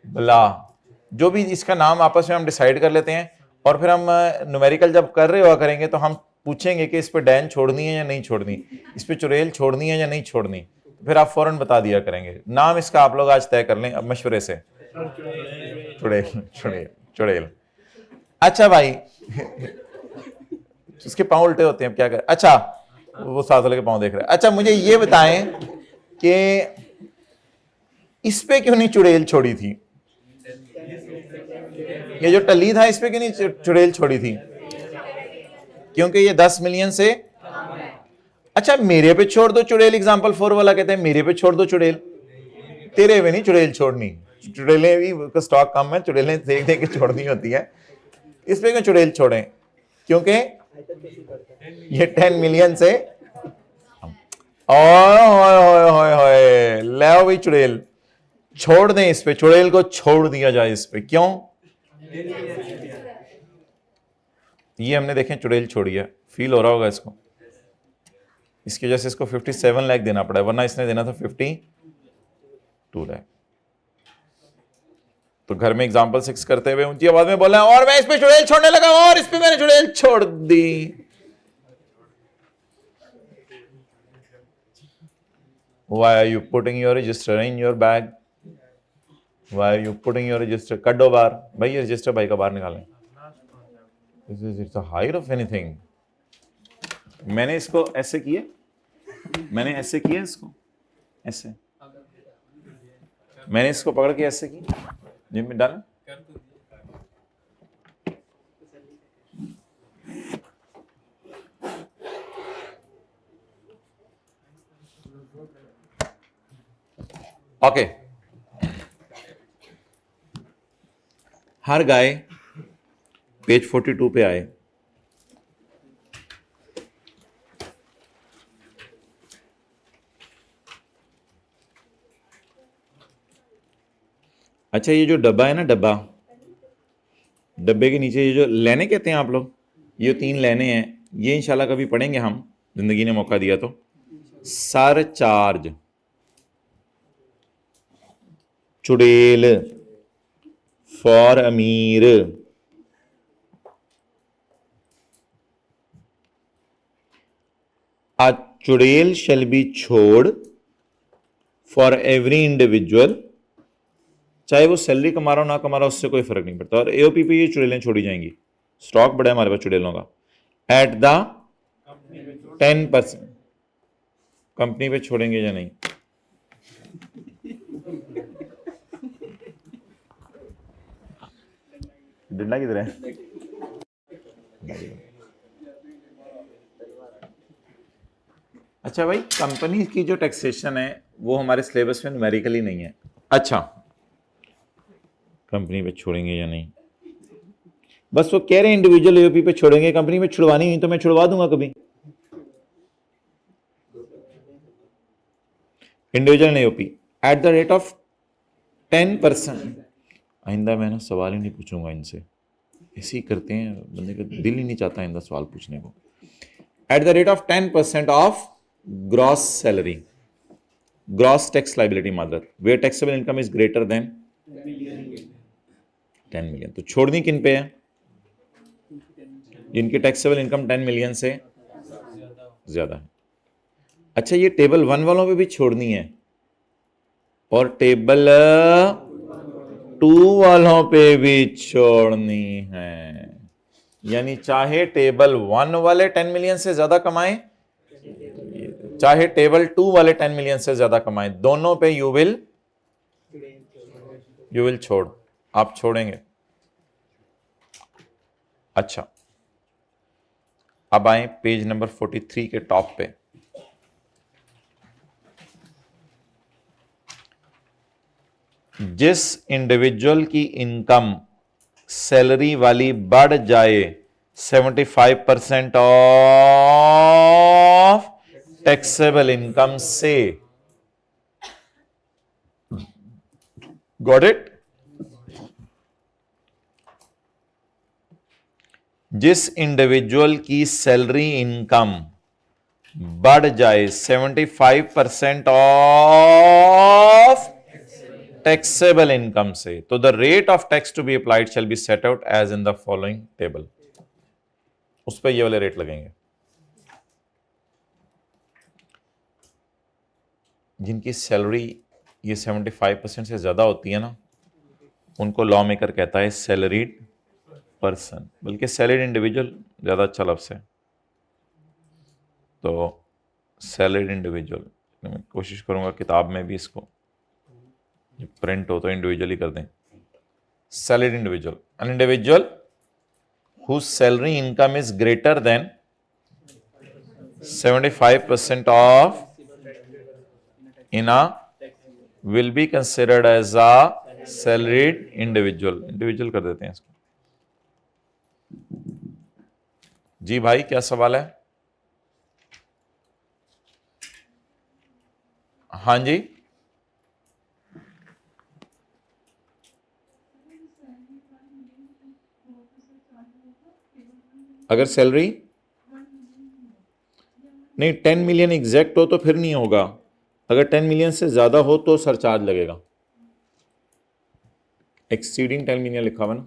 बला। जो भी इसका नाम आपस में हम डिसाइड कर लेते हैं, और फिर हम न्यूमेरिकल जब कर रहे हुआ करेंगे तो हम पूछेंगे कि इस पे डैन छोड़नी है या नहीं छोड़नी, इस पे चुड़ैल छोड़नी है या नहीं छोड़नी, तो फिर आप फौरन बता दिया करेंगे। नाम इसका आप लोग आज तय कर लें अब मशवरे से। चुड़ैल, चुड़ैल, चुड़ैल। अच्छा भाई, उसके पांव उल्टे होते हैं, अब क्या करें। अच्छा, वो साथ वाले के पांव देख रहे हैं। अच्छा, मुझे ये बताएं कि इस पे क्यों नहीं चुड़ैल छोड़ी थी? ये जो टली था, इस पे क्यों नहीं चुड़ैल छोड़ी थी? क्योंकि ये 10 मिलियन से। अच्छा, मेरे पे छोड़ दो चुड़ैल। एग्जांपल 4 वाला कहते हैं मेरे पे छोड़ दो चुड़ैल, तेरे पे नहीं चुड़ैल छोड़नी। चुड़ैलें भी स्टॉक कम है, चुड़ैलें देख देख के छोड़नी होती है। इस पे क्यों चुड़ैल छोड़ें? क्योंकि ये 10 मिलियन से। ओए ले भाई, चुड़ैल छोड़ दें, इस पे चुड़ैल को छोड़ दिया जाए इस पे। क्यों? ये हमने देखें चुड़ैल छोड़ी है, फील हो रहा होगा इसको, इसकी वजह से इसको 57 लाख देना पड़ा, वरना इसने देना था 52 लाख। तो घर में एग्जाम्पल 6 करते हुए ऊंची आवाज में बोला, और मैं इस पे चुड़ैल छोड़ने लगा, और इस पे मैंने चुड़ैल छोड़ दी। Why are you putting your register in your bag? Why are you putting your register? कड्डो बाहर भाई, ये रजिस्टर भाई का बाहर निकालें। This is it's a hire of anything. मैंने इसको ऐसे किया, मैंने ऐसे किया इसको, ऐसे मैंने इसको पकड़ के ऐसे की, जेब में डाला। ओके, हर गाय पेज 42 पे आए। अच्छा, ये जो डब्बा है ना, डब्बे के नीचे ये जो लाइनें कहते हैं आप लोग, ये 3 लाइनें हैं, ये इंशाल्लाह कभी पढ़ेंगे हम, जिंदगी ने मौका दिया तो। सरचार्ज, चुड़ैल फॉर अमीर, a चुड़ैल shall be छोड़ फॉर एवरी इंडिविजुअल, चाहे वो सैलरी कमा रहा हो ना कमा रहा हो, उससे कोई फर्क नहीं पड़ता। और एओपी पे ये चुड़ैलें छोड़ी जाएंगी, स्टॉक बड़ा है हमारे पास चुड़ैलों का। एट द 10%, कंपनी पे छोड़ेंगे या नहीं? डंडा किधर है? अच्छा भाई, कंपनी की जो टैक्सेशन है वो हमारे सिलेबस में न्यूमेरिकली नहीं है। अच्छा, कंपनी पे छोड़ेंगे या नहीं, बस वो कह रहे हैं इंडिविजुअल एओपी पे छोड़ेंगे, कंपनी में छुड़वानी नहीं तो मैं छुड़वा दूंगा कभी। Individual AOP eight the rate of 10%। आइंदा मैं ना सवाल ही नहीं पूछूंगा इनसे, ऐसे ही करते हैं, बंदे का दिल ही नहीं चाहता आइंदा सवाल पूछने को। At the rate of 10% of gross salary, gross tax liability मादर, where taxable income is greater than 10 million. तो छोड़नी किन पे है? जिनकी टैक्सेबल इनकम 10 मिलियन से ज्यादा है। अच्छा, ये टेबल 1 वालों पे भी छोड़नी है और टेबल 2 वालों पे भी छोड़नी है, यानी चाहे टेबल 1 वाले 10 मिलियन से ज्यादा कमाएं, चाहे टेबल 2 वाले 10 मिलियन से ज्यादा कमाएं, दोनों पे यू विल छोड़, आप छोड़ेंगे। अच्छा, अब आए पेज नंबर 43 के टॉप पे। जिस इंडिविजुअल की इनकम सैलरी वाली बढ़ जाए 75% ऑफ टैक्सेबल इनकम से, गॉट इट? जिस इंडिविजुअल की सैलरी इनकम बढ़ जाए 75% ऑफ टैक्सेबल इनकम से, तो the rate of tax to be applied shall be set out as in the following table. उस पर ये वाले रेट लगेंगे। जिनकी सैलरी ये 75% से ज्यादा होती है ना, उनको लॉ मेकर कहता है सैलरीड पर्सन, बल्कि सैलरीड इंडिविजुअल ज्यादा अच्छा लफ्ज़ है। तो सैलरीड इंडिविजुअल, मैं कोशिश करूंगा किताब में भी इसको प्रिंट हो तो इंडिविजुअली कर दें। Salaried individual, an individual whose salary income is greater than 75% of in a will be considered as a salaried individual। Individual कर देते हैं इसको। जी भाई, क्या सवाल है? हाँ जी, अगर सैलरी नहीं 10 मिलियन एग्जैक्ट हो तो फिर नहीं होगा, अगर 10 मिलियन से ज्यादा हो तो सरचार्ज लगेगा। एक्सीडिंग 10 मिलियन लिखा हुआ ना,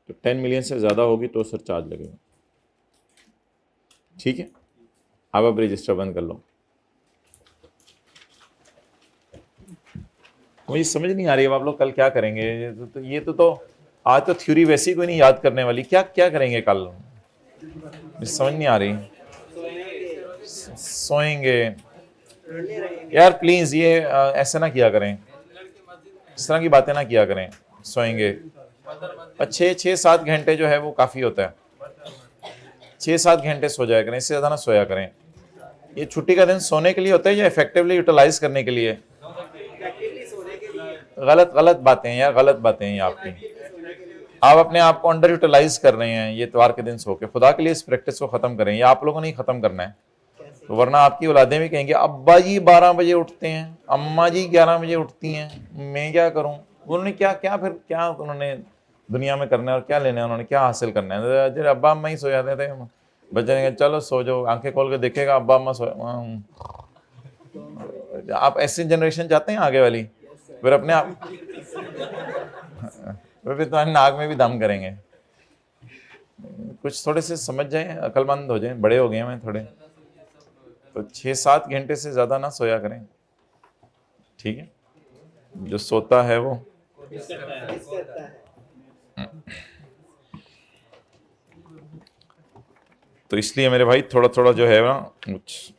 तो 10 मिलियन से ज्यादा होगी तो सरचार्ज लगेगा। ठीक है, अब आप रजिस्टर बंद कर लो। मुझे समझ नहीं आ रही है आप लोग कल क्या करेंगे। ये तो आज तो थ्योरी वैसी कोई नहीं याद करने वाली, क्या क्या करेंगे कल, मुझे समझ नहीं आ रही। सोएंगे। ढूंढने रहेंगे। यार प्लीज ये ऐसे ना किया करें, इस तरह की बातें ना किया करें। सोएंगे 6-7 घंटे जो है वो काफ़ी होता है, 6-7 घंटे सो जाया करें, इससे ज़्यादा ना सोया करें। ये छुट्टी का दिन सोने के लिए होता है या इफेक्टिवली यूटिलाइज करने के लिए? एक्टिवली सोने के लिए। गलत गलत बातें हैं यार, गलत बातें हैं ये आपकी। सोने के लिए। आप अपने आप को अंडर यूटिलाइज कर रहे हैं ये इतवार के दिन सो के। खुदा के लिए इस प्रैक्टिस को ख़त्म करें, ये आप लोगों ने ही ख़त्म करना है। कैसे? तो वरना आपकी औलादें भी कहेंगे अब्बा जी 12 बजे उठते हैं, अम्मा जी 11 बजे उठती हैं, मैं क्या करूं? उन्होंने क्या क्या फिर क्या उन्होंने दुनिया में करना है और क्या लेना है, उन्होंने क्या हासिल करना है? जब अब्बा अम्मा ही सो जाते थे, बच्चे ने कहा चलो सो जाओ, आंखें खोल के देखेगा अब्बा अम्मा सो। आप ऐसी जनरेशन चाहते हैं आगे वाली? फिर अपने आप फिर तुम्हारे नाक में भी दम करेंगे। कुछ थोड़े से समझ जाएं, अक्लमंद हो जाएं, बड़े हो गए हैं थोड़े, तो 6-7 घंटे से ज़्यादा ना सोया करें, ठीक है? जो सोता है वो मिस करता है। तो इसलिए मेरे भाई थोड़ा थोड़ा जो है ना कुछ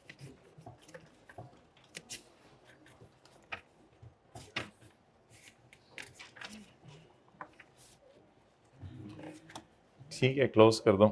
ठीक है, क्लोज कर दो।